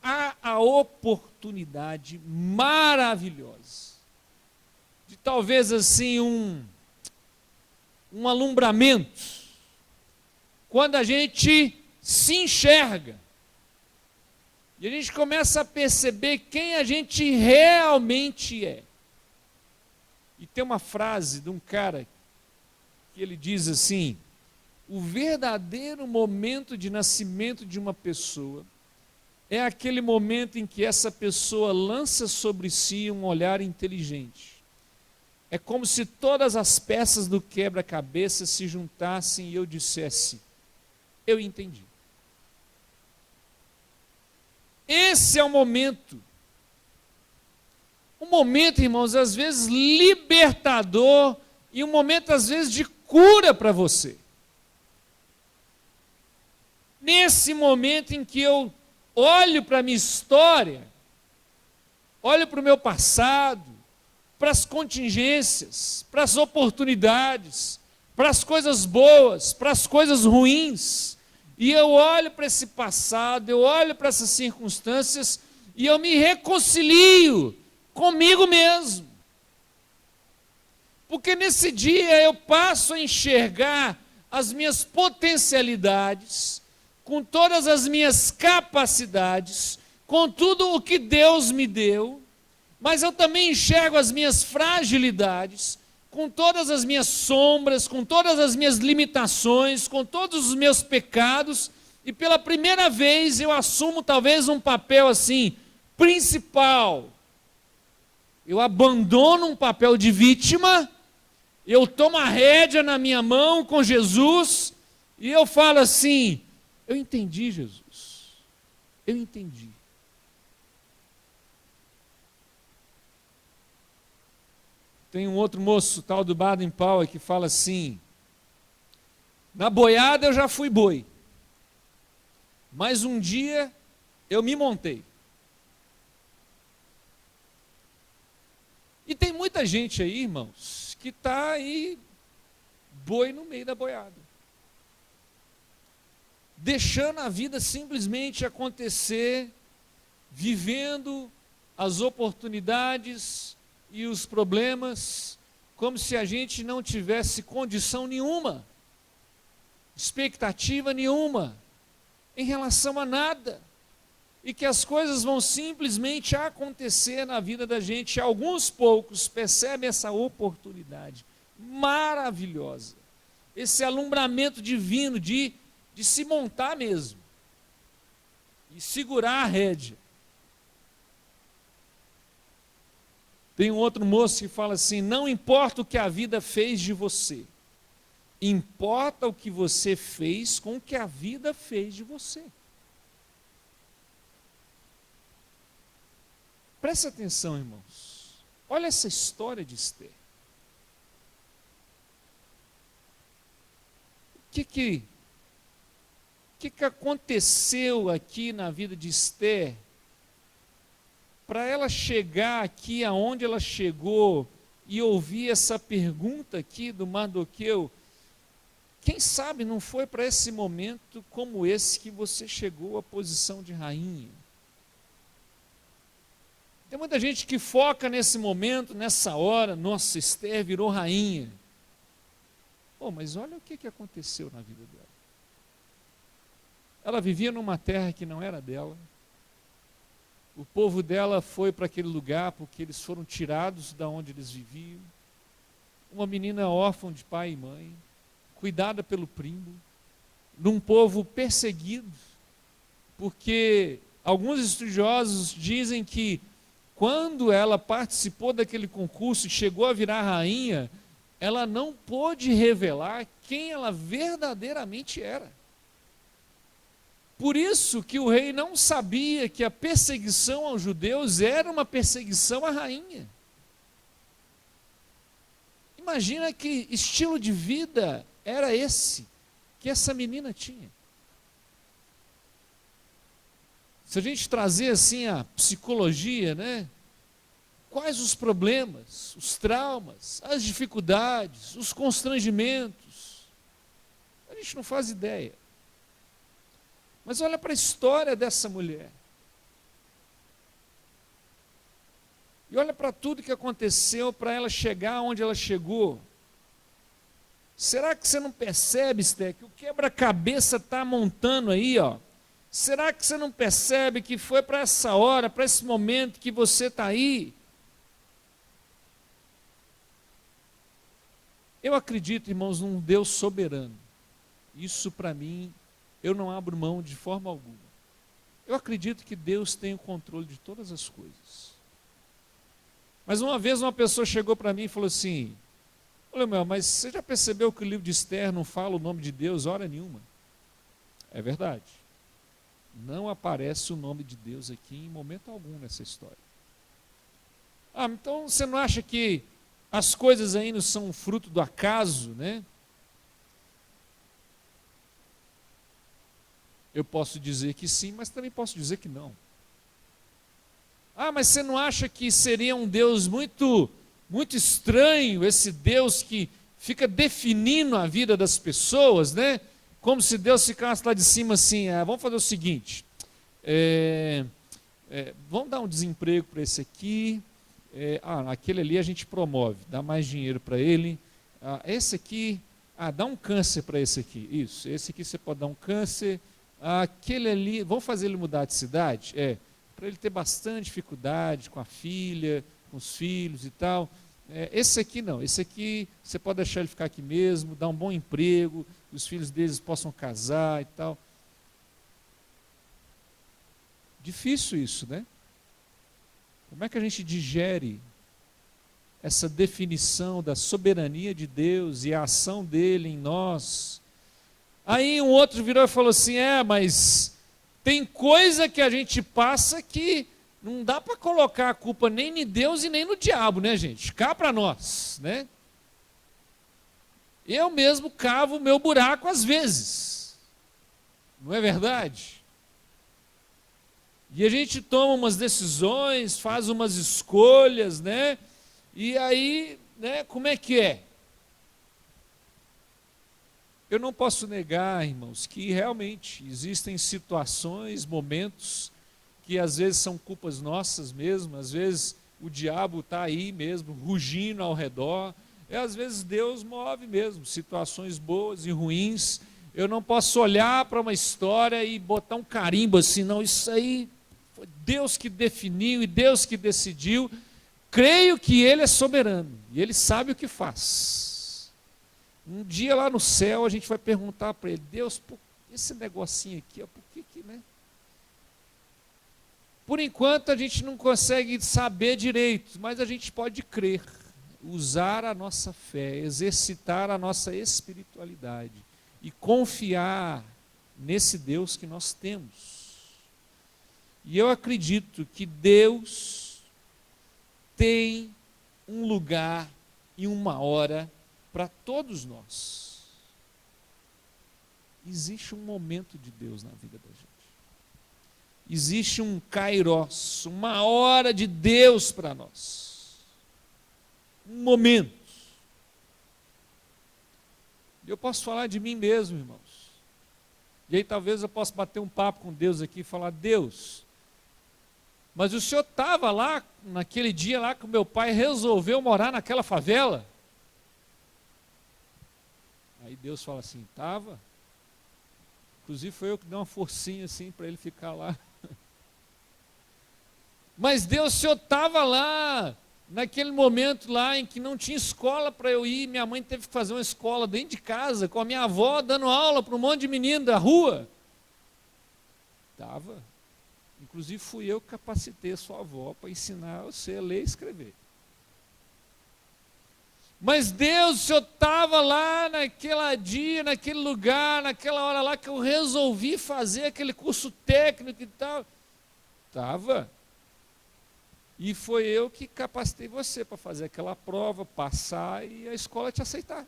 há a oportunidade maravilhosa de talvez assim um alumbramento, quando a gente se enxerga e a gente começa a perceber quem a gente realmente é. E tem uma frase de um cara que ele diz assim, o verdadeiro momento de nascimento de uma pessoa é aquele momento em que essa pessoa lança sobre si um olhar inteligente. É como se todas as peças do quebra-cabeça se juntassem e eu dissesse, eu entendi. Esse é o momento. Um momento, irmãos, às vezes libertador e um momento, às vezes, de cura para você. Nesse momento em que eu olho para a minha história, olho para o meu passado, para as contingências, para as oportunidades, para as coisas boas, para as coisas ruins, e eu olho para esse passado, eu olho para essas circunstâncias, e eu me reconcilio comigo mesmo. Porque nesse dia eu passo a enxergar as minhas potencialidades, com todas as minhas capacidades, com tudo o que Deus me deu, mas eu também enxergo as minhas fragilidades, com todas as minhas sombras, com todas as minhas limitações, com todos os meus pecados, e pela primeira vez eu assumo talvez um papel assim, principal. Eu abandono um papel de vítima, eu tomo a rédea na minha mão com Jesus, e eu falo assim, eu entendi, Jesus, eu entendi. Tem um outro moço, tal do Baden Powell, que fala assim, na boiada eu já fui boi, mas um dia eu me montei. E tem muita gente aí, irmãos, que está aí boi no meio da boiada, deixando a vida simplesmente acontecer, vivendo as oportunidades e os problemas como se a gente não tivesse condição nenhuma, expectativa nenhuma em relação a nada, e que as coisas vão simplesmente acontecer na vida da gente. Alguns poucos percebem essa oportunidade maravilhosa, esse alumbramento divino de se montar mesmo e segurar a rédea. Tem um outro moço que fala assim: não importa o que a vida fez de você, importa o que você fez com o que a vida fez de você. Presta atenção, irmãos. Olha essa história de Esther. O que aconteceu aqui na vida de Esther para ela chegar aqui aonde ela chegou e ouvir essa pergunta aqui do Mardoqueu? Quem sabe não foi para esse momento como esse que você chegou à posição de rainha? Tem muita gente que foca nesse momento, nessa hora. Nossa, Esther virou rainha. Pô, mas olha o que aconteceu na vida dela. Ela vivia numa terra que não era dela. O povo dela foi para aquele lugar porque eles foram tirados da onde eles viviam. Uma menina órfã de pai e mãe, cuidada pelo primo, num povo perseguido, porque alguns estudiosos dizem que quando ela participou daquele concurso e chegou a virar rainha, ela não pôde revelar quem ela verdadeiramente era. Por isso que o rei não sabia que a perseguição aos judeus era uma perseguição à rainha. Imagina que estilo de vida era esse que essa menina tinha. Se a gente trazer assim a psicologia, né? Quais os problemas, os traumas, as dificuldades, os constrangimentos? A gente não faz ideia. Mas olha para a história dessa mulher. E olha para tudo que aconteceu para ela chegar onde ela chegou. Será que você não percebe, Esther, que o quebra-cabeça está montando aí, ó? Será que você não percebe que foi para essa hora, para esse momento que você está aí? Eu acredito, irmãos, num Deus soberano. Isso para mim, eu não abro mão de forma alguma. Eu acredito que Deus tem o controle de todas as coisas. Mas uma vez uma pessoa chegou para mim e falou assim: olha, meu, mas você já percebeu que o livro de Esther não fala o nome de Deus hora nenhuma? É verdade. Não aparece o nome de Deus aqui em momento algum nessa história. Ah, então você não acha que as coisas aí não são fruto do acaso, né? Eu posso dizer que sim, mas também posso dizer que não. Ah, mas você não acha que seria um Deus muito estranho, esse Deus que fica definindo a vida das pessoas, né? Como se Deus ficasse lá de cima assim: vamos fazer o seguinte, vamos dar um desemprego para esse aqui, aquele ali a gente promove, dá mais dinheiro para ele, esse aqui, dá um câncer para esse aqui, isso, esse aqui você pode dar um câncer, aquele ali, vamos fazer ele mudar de cidade? Para ele ter bastante dificuldade com a filha, com os filhos e tal. Esse aqui não, esse aqui você pode deixar ele ficar aqui mesmo, dar um bom emprego, os filhos deles possam casar e tal. Difícil isso, né? Como é que a gente digere essa definição da soberania de Deus e a ação dele em nós? Aí um outro virou e falou assim: mas tem coisa que a gente passa que não dá para colocar a culpa nem em Deus e nem no diabo, né, gente? Cá para nós, né? Eu mesmo cavo o meu buraco às vezes. Não é verdade? E a gente toma umas decisões, faz umas escolhas, né? E aí, né, como é que é? Eu não posso negar, irmãos, que realmente existem situações, momentos, que às vezes são culpas nossas mesmo, às vezes o diabo está aí mesmo, rugindo ao redor, e às vezes Deus move mesmo, situações boas e ruins. Eu não posso olhar para uma história e botar um carimbo assim, não, isso aí foi Deus que definiu e Deus que decidiu. Creio que Ele é soberano e Ele sabe o que faz. Um dia lá no céu a gente vai perguntar para Ele, Deus, por esse negocinho aqui, por que, né? Por enquanto a gente não consegue saber direito, mas a gente pode crer, usar a nossa fé, exercitar a nossa espiritualidade e confiar nesse Deus que nós temos. E eu acredito que Deus tem um lugar e uma hora para todos nós. Existe um momento de Deus na vida da gente. Existe um kairos, uma hora de Deus para nós. Um momento. Eu posso falar de mim mesmo, irmãos. E aí talvez eu possa bater um papo com Deus aqui e falar, Deus, mas o senhor estava lá, naquele dia lá que o meu pai resolveu morar naquela favela? Aí Deus fala assim, estava. Inclusive foi eu que dei uma forcinha assim para ele ficar lá. Mas Deus, o senhor estava lá, naquele momento lá em que não tinha escola para eu ir, minha mãe teve que fazer uma escola dentro de casa, com a minha avó dando aula para um monte de menino da rua. Estava. Inclusive fui eu que capacitei a sua avó para ensinar você a ler e escrever. Mas Deus, o senhor estava lá naquele dia, naquele lugar, naquela hora lá que eu resolvi fazer aquele curso técnico e tal. Estava. E foi eu que capacitei você para fazer aquela prova, passar e a escola te aceitar.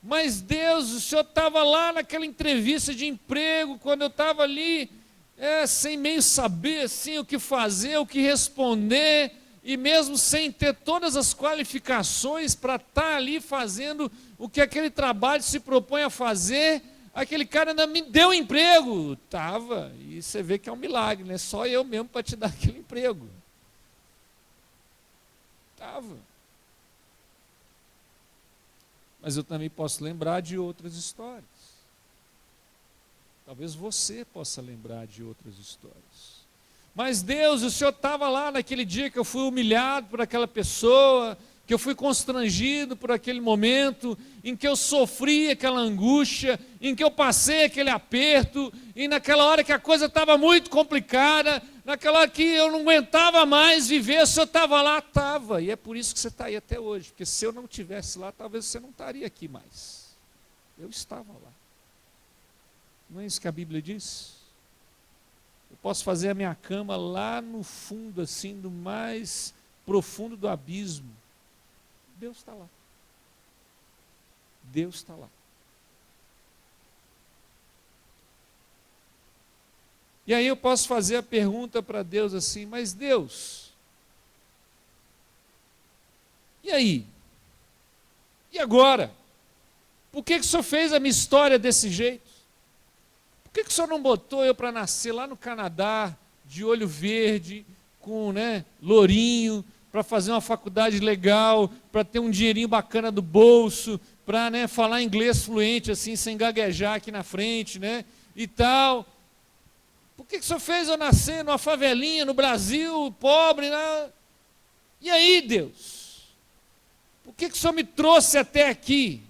Mas Deus, o senhor estava lá naquela entrevista de emprego, quando eu estava ali, sem meio saber assim, o que fazer, o que responder, e mesmo sem ter todas as qualificações para estar ali fazendo o que aquele trabalho se propõe a fazer, aquele cara ainda me deu emprego. Estava, e você vê que é um milagre, né? Só eu mesmo para te dar aquele emprego. Estava. Mas eu também posso lembrar de outras histórias. Talvez você possa lembrar de outras histórias. Mas Deus, o Senhor estava lá naquele dia que eu fui humilhado por aquela pessoa, que eu fui constrangido por aquele momento, em que eu sofri aquela angústia, em que eu passei aquele aperto, e naquela hora que a coisa estava muito complicada, naquela hora que eu não aguentava mais viver, o Senhor estava lá, estava, e é por isso que você está aí até hoje, porque se eu não estivesse lá, talvez você não estaria aqui mais. Eu estava lá. Não é isso que a Bíblia diz? Eu posso fazer a minha cama lá no fundo, assim, do mais profundo do abismo. Deus está lá. Deus está lá. E aí eu posso fazer a pergunta para Deus assim, mas Deus, e aí? E agora? Por que o Senhor fez a minha história desse jeito? Por que o Senhor não botou eu para nascer lá no Canadá, de olho verde, com lourinho, para fazer uma faculdade legal, para ter um dinheirinho bacana do bolso, para falar inglês fluente, assim, sem gaguejar aqui na frente, e tal. Por que o Senhor fez eu nascer numa favelinha no Brasil, pobre, E aí, Deus? Por que o Senhor me trouxe até aqui?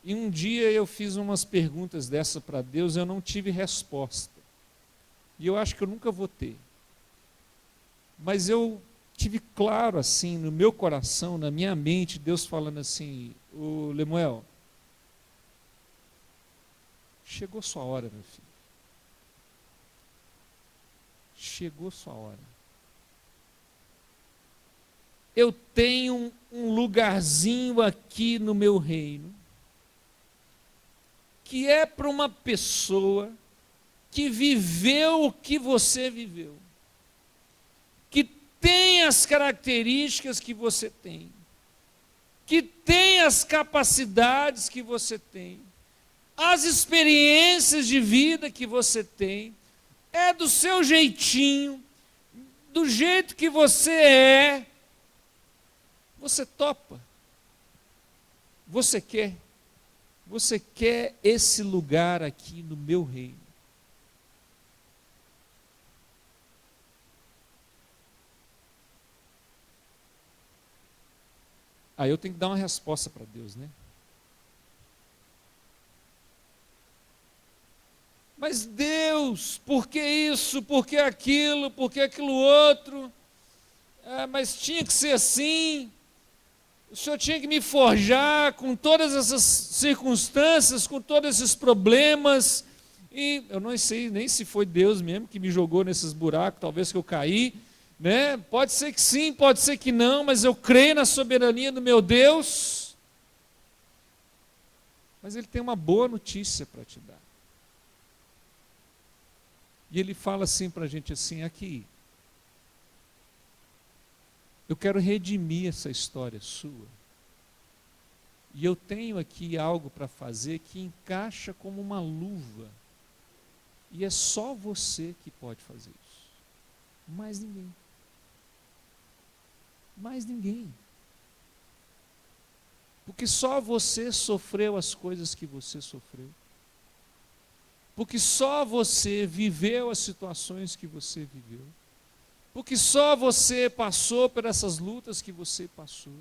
E um dia eu fiz umas perguntas dessa para Deus, eu não tive resposta. E eu acho que eu nunca vou ter. Mas eu tive claro assim, no meu coração, na minha mente, Deus falando assim, ô Lemuel, chegou sua hora, meu filho. Chegou sua hora. Eu tenho um lugarzinho aqui no meu reino, que é para uma pessoa que viveu o que você viveu. tem as características que você tem, que tem as capacidades que você tem, as experiências de vida que você tem, é do seu jeitinho, do jeito que você é, você topa, você quer esse lugar aqui no meu reino. Aí eu tenho que dar uma resposta para Deus, né? Mas Deus, por que isso? Por que aquilo? Por que aquilo outro? Mas tinha que ser assim. O Senhor tinha que me forjar com todas essas circunstâncias, com todos esses problemas. E eu não sei nem se foi Deus mesmo que me jogou nesses buracos, talvez que eu caí, né? Pode ser que sim, pode ser que não, mas eu creio na soberania do meu Deus. Mas Ele tem uma boa notícia para te dar. E Ele fala assim para a gente assim, aqui, eu quero redimir essa história sua. E eu tenho aqui algo para fazer que encaixa como uma luva. E é só você que pode fazer isso. Mais ninguém. Mais ninguém. Porque só você sofreu as coisas que você sofreu. Porque só você viveu as situações que você viveu. Porque só você passou por essas lutas que você passou.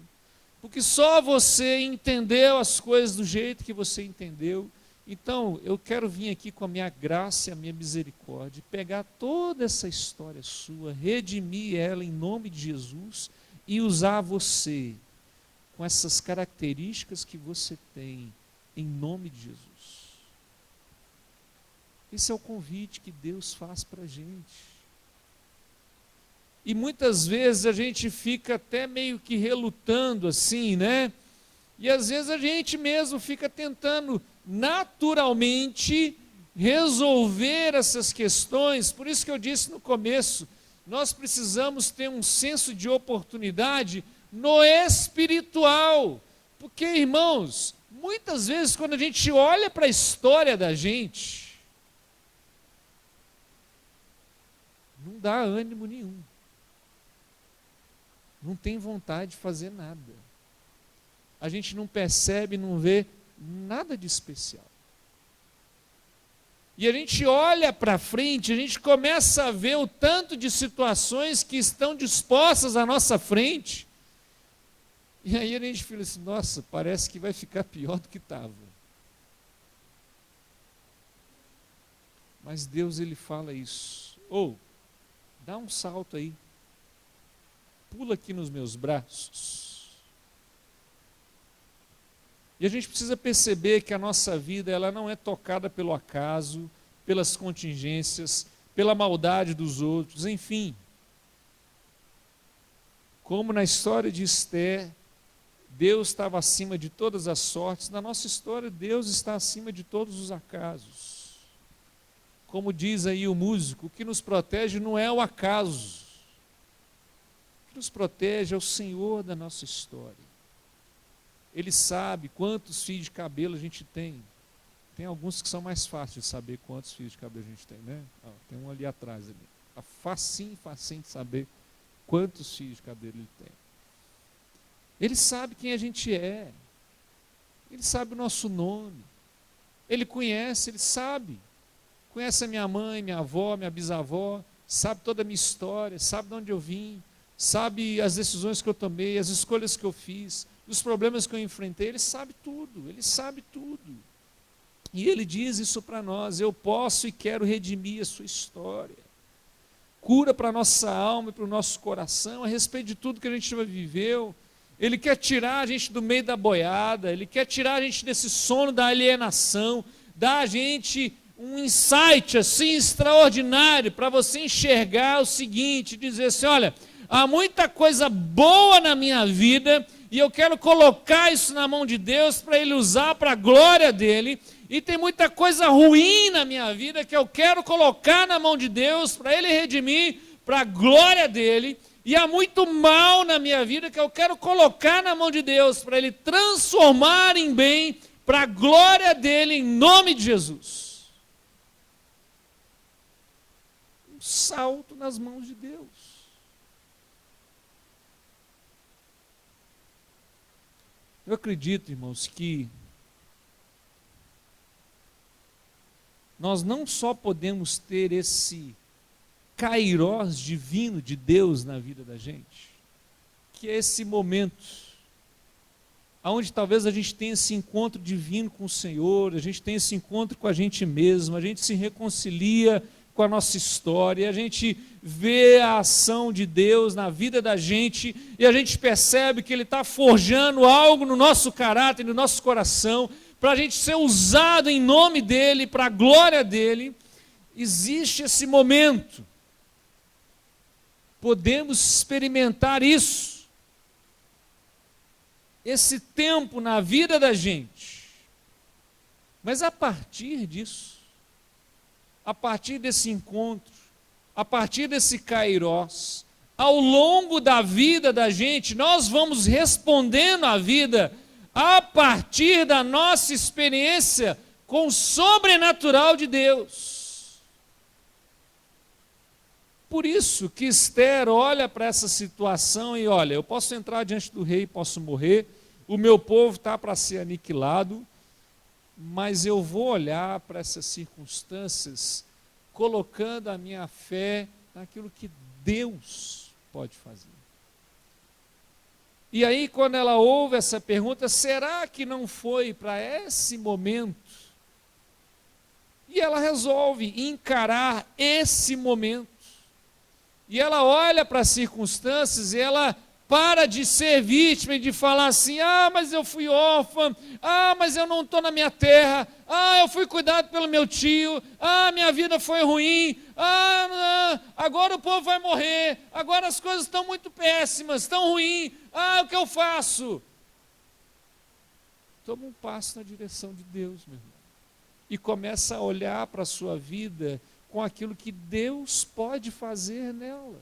Porque só você entendeu as coisas do jeito que você entendeu. Então, eu quero vir aqui com a minha graça e a minha misericórdia, pegar toda essa história sua, redimir ela em nome de Jesus e usar você com essas características que você tem em nome de Jesus. Esse é o convite que Deus faz para a gente. E muitas vezes a gente fica até meio que relutando assim, né? E às vezes a gente mesmo fica tentando naturalmente resolver essas questões. Por isso que eu disse no começo, nós precisamos ter um senso de oportunidade no espiritual. Porque, irmãos, muitas vezes quando a gente olha para a história da gente, não dá ânimo nenhum. Não tem vontade de fazer nada. A gente não percebe, não vê nada de especial. E a gente olha para frente, a gente começa a ver o tanto de situações que estão dispostas à nossa frente. E aí a gente fica assim, nossa, parece que vai ficar pior do que estava. Mas Deus, Ele fala isso. Dá um salto aí. Pula aqui nos meus braços. E a gente precisa perceber que a nossa vida ela não é tocada pelo acaso, pelas contingências, pela maldade dos outros, enfim. Como na história de Esther, Deus estava acima de todas as sortes, na nossa história Deus está acima de todos os acasos. Como diz aí o músico, o que nos protege não é o acaso. O que nos protege é o Senhor da nossa história. Ele sabe quantos fios de cabelo a gente tem. Tem alguns que são mais fáceis de saber quantos fios de cabelo a gente tem, né? Tem um ali atrás. Ali. Facinho de saber quantos fios de cabelo ele tem. Ele sabe quem a gente é. Ele sabe o nosso nome. Ele conhece, ele sabe. Conhece a minha mãe, minha avó, minha bisavó, sabe toda a minha história, sabe de onde eu vim, sabe as decisões que eu tomei, as escolhas que eu fiz, os problemas que eu enfrentei, Ele sabe tudo, Ele sabe tudo. E Ele diz isso para nós, eu posso e quero redimir a sua história. Cura para a nossa alma e para o nosso coração, a respeito de tudo que a gente já viveu. Ele quer tirar a gente do meio da boiada, Ele quer tirar a gente desse sono da alienação, dar a gente um insight assim extraordinário para você enxergar o seguinte, dizer assim, olha, há muita coisa boa na minha vida e eu quero colocar isso na mão de Deus para Ele usar para a glória dEle, e tem muita coisa ruim na minha vida que eu quero colocar na mão de Deus para Ele redimir para a glória dEle, E há muito mal na minha vida que eu quero colocar na mão de Deus, para Ele transformar em bem, para a glória dEle, em nome de Jesus. Um salto nas mãos de Deus. Eu acredito, irmãos, que nós não só podemos ter esse kairós divino de Deus na vida da gente, que é esse momento onde talvez a gente tenha esse encontro divino com o Senhor, a gente tenha esse encontro com a gente mesmo, a gente se reconcilia com a nossa história, a gente vê a ação de Deus na vida da gente e a gente percebe que Ele está forjando algo no nosso caráter, no nosso coração, para a gente ser usado em nome dEle, para a glória dEle. Existe esse momento. Podemos experimentar isso. Esse tempo na vida da gente. Mas a partir disso, a partir desse encontro, a partir desse kairós, ao longo da vida da gente, nós vamos respondendo à vida a partir da nossa experiência com o sobrenatural de Deus. Por isso que Esther olha para essa situação e olha, eu posso entrar diante do rei, posso morrer, o meu povo está para ser aniquilado, mas eu vou olhar para essas circunstâncias colocando a minha fé naquilo que Deus pode fazer. E aí, quando ela ouve essa pergunta, será que não foi para esse momento? E ela resolve encarar esse momento. E ela olha para as circunstâncias e ela para de ser vítima e de falar assim, mas eu fui órfã, mas eu não estou na minha terra, eu fui cuidado pelo meu tio, minha vida foi ruim, agora o povo vai morrer, agora as coisas estão muito péssimas, estão ruins, o que eu faço? Toma um passo na direção de Deus, meu irmão, e começa a olhar para a sua vida com aquilo que Deus pode fazer nela.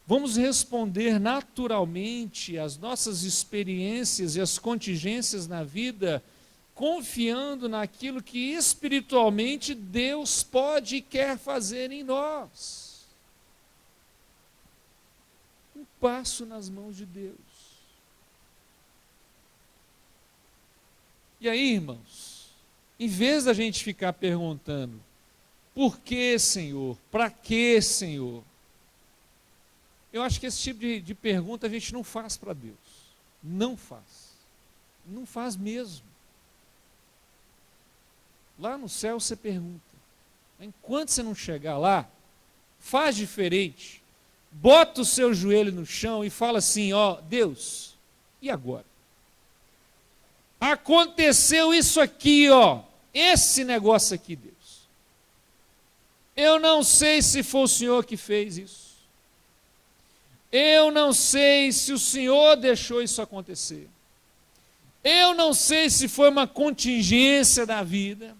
Vamos responder naturalmente às nossas experiências e às contingências na vida, confiando naquilo que espiritualmente Deus pode e quer fazer em nós. Um passo nas mãos de Deus. E aí, irmãos, em vez da gente ficar perguntando, por que, Senhor? Para que, Senhor? Eu acho que esse tipo de pergunta a gente não faz para Deus. Não faz. Não faz mesmo. Lá no céu você pergunta. Enquanto você não chegar lá, faz diferente. Bota o seu joelho no chão e fala assim, Deus, e agora? Aconteceu isso aqui, esse negócio aqui, Deus. Eu não sei se foi o Senhor que fez isso. Eu não sei se o Senhor deixou isso acontecer. Eu não sei se foi uma contingência da vida.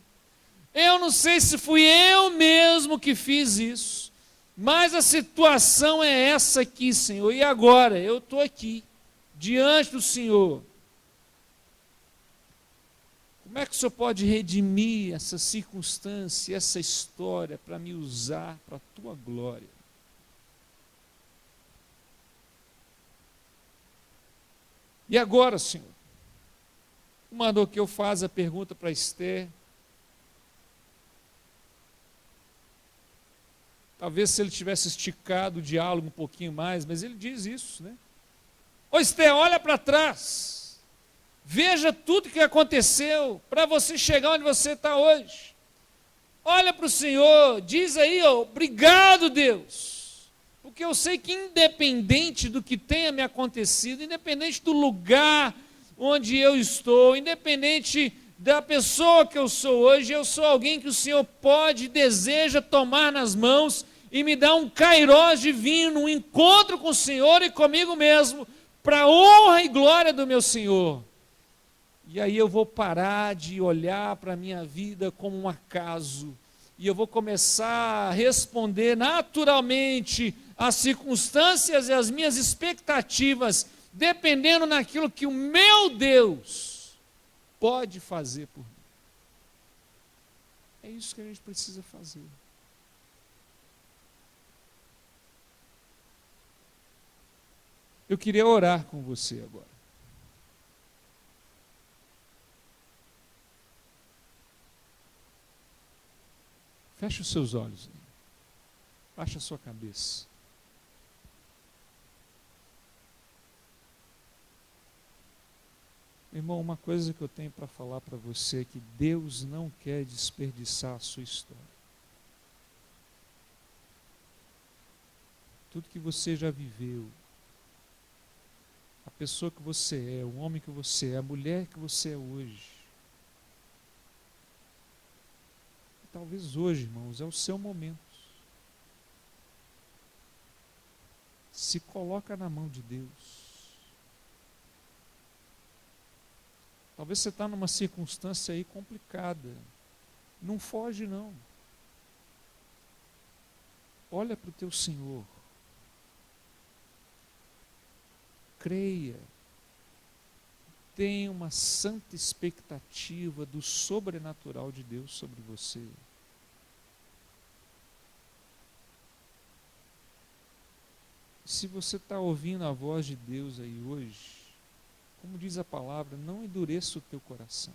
Eu não sei se fui eu mesmo que fiz isso. Mas a situação é essa aqui, Senhor. E agora? Eu estou aqui, diante do Senhor. Como é que o Senhor pode redimir essa circunstância, essa história, para me usar para a tua glória? E agora, Senhor, o Mardoqueu faz a pergunta para Esther. Talvez se ele tivesse esticado o diálogo um pouquinho mais, mas ele diz isso, né? Ô Esther, olha para trás. Veja tudo que aconteceu para você chegar onde você está hoje. Olha para o Senhor, diz aí, obrigado, Deus. Porque eu sei que independente do que tenha me acontecido, independente do lugar onde eu estou, independente da pessoa que eu sou hoje, eu sou alguém que o Senhor pode e deseja tomar nas mãos e me dar um kairós divino, um encontro com o Senhor e comigo mesmo, para a honra e glória do meu Senhor. E aí eu vou parar de olhar para a minha vida como um acaso, e eu vou começar a responder naturalmente as circunstâncias e as minhas expectativas dependendo naquilo que o meu Deus pode fazer por mim. É isso que a gente precisa fazer. Eu queria orar com você agora. Feche os seus olhos. Baixa a sua cabeça. Irmão, uma coisa que eu tenho para falar para você é que Deus não quer desperdiçar a sua história. Tudo que você já viveu, a pessoa que você é, o homem que você é, a mulher que você é hoje. E talvez hoje, irmãos, é o seu momento. Se coloca na mão de Deus. Talvez você está numa circunstância aí complicada. Não foge, não. Olha para o teu Senhor. Creia. Tenha uma santa expectativa do sobrenatural de Deus sobre você. Se você está ouvindo a voz de Deus aí hoje, como diz a palavra, não endureça o teu coração.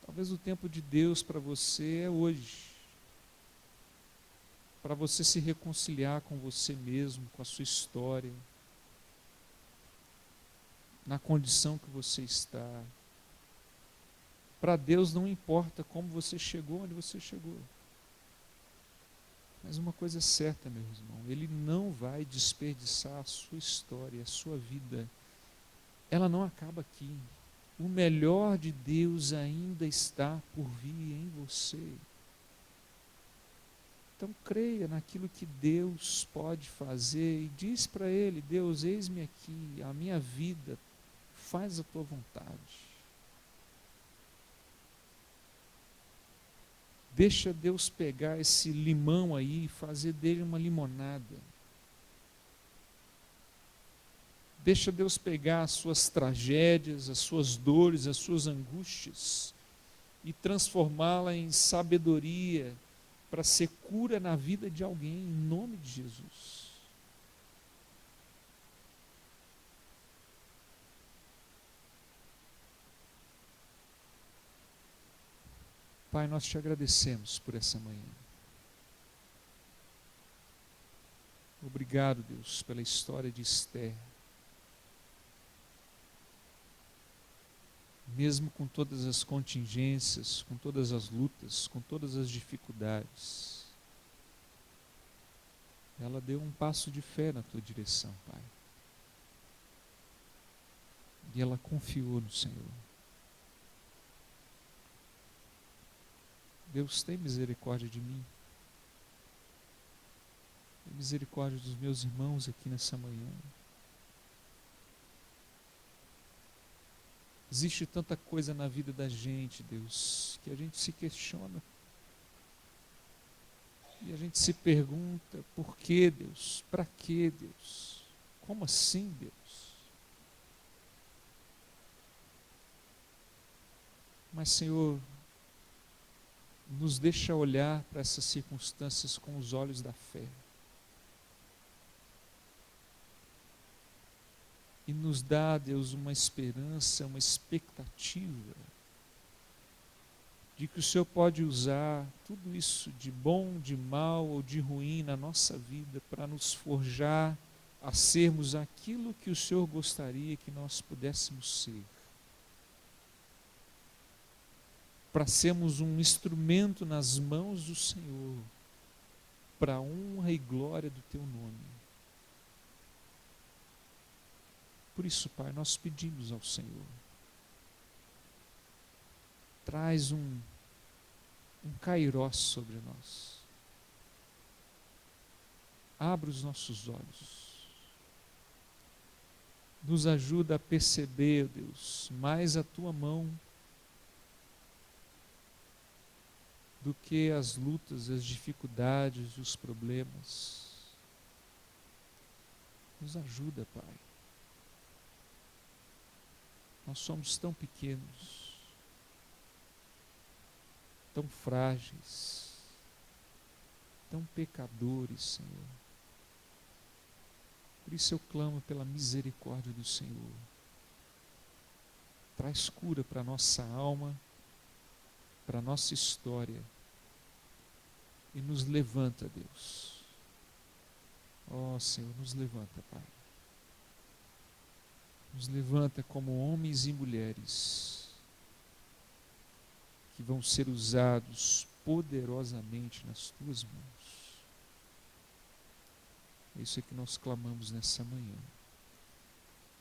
Talvez o tempo de Deus para você é hoje. Para você se reconciliar com você mesmo, com a sua história, na condição que você está. Para Deus não importa como você chegou, onde você chegou. Mas uma coisa é certa, meu irmão, Ele não vai desperdiçar a sua história, a sua vida. Ela não acaba aqui. O melhor de Deus ainda está por vir em você. Então creia naquilo que Deus pode fazer e diz para Ele: Deus, eis-me aqui, a minha vida, faz a tua vontade. Deixa Deus pegar esse limão aí e fazer dele uma limonada. Deixa Deus pegar as suas tragédias, as suas dores, as suas angústias e transformá-la em sabedoria para ser cura na vida de alguém, em nome de Jesus. Pai, nós te agradecemos por essa manhã. Obrigado, Deus, pela história de Esther. Mesmo com todas as contingências, com todas as lutas, com todas as dificuldades, ela deu um passo de fé na tua direção, Pai. E ela confiou no Senhor. Deus, tem misericórdia de mim. Tem misericórdia dos meus irmãos aqui nessa manhã. Existe tanta coisa na vida da gente, Deus, que a gente se questiona. E a gente se pergunta: por que, Deus? Para que, Deus? Como assim, Deus? Mas, Senhor, nos deixa olhar para essas circunstâncias com os olhos da fé. E nos dá, Deus, uma esperança, uma expectativa de que o Senhor pode usar tudo isso de bom, de mal ou de ruim na nossa vida para nos forjar a sermos aquilo que o Senhor gostaria que nós pudéssemos ser. Para sermos um instrumento nas mãos do Senhor, para a honra e glória do Teu nome. Por isso, Pai, nós pedimos ao Senhor, traz um kairós sobre nós. Abra os nossos olhos. Nos ajuda a perceber, Deus, mais a Tua mão, do que as lutas, as dificuldades, os problemas. Nos ajuda, Pai. Nós somos tão pequenos, tão frágeis, tão pecadores, Senhor. Por isso eu clamo pela misericórdia do Senhor. Traz cura para a nossa alma, para a nossa história. E nos levanta, Deus. Ó Senhor, nos levanta, Pai. Nos levanta como homens e mulheres que vão ser usados poderosamente nas Tuas mãos. É isso que nós clamamos nessa manhã.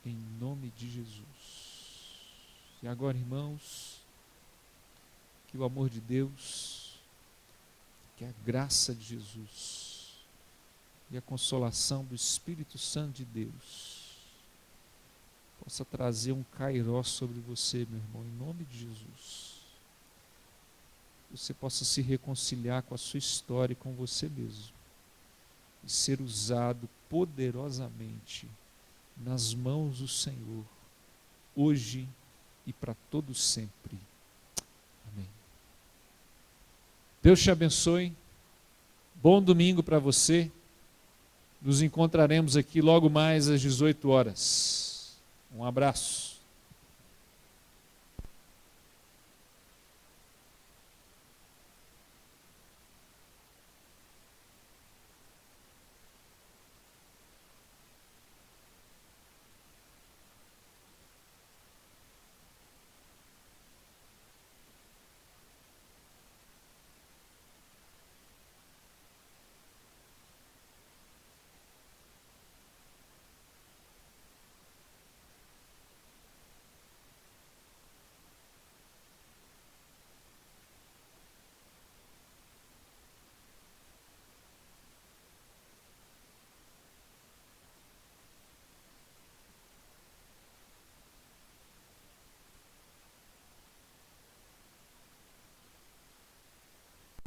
Em nome de Jesus. E agora, irmãos, que o amor de Deus, que a graça de Jesus e a consolação do Espírito Santo de Deus possa trazer um kairós sobre você, meu irmão, em nome de Jesus. Você possa se reconciliar com a sua história e com você mesmo. E ser usado poderosamente nas mãos do Senhor, hoje e para todo sempre. Amém. Deus te abençoe. Bom domingo para você. Nos encontraremos aqui logo mais às 18 horas. Um abraço.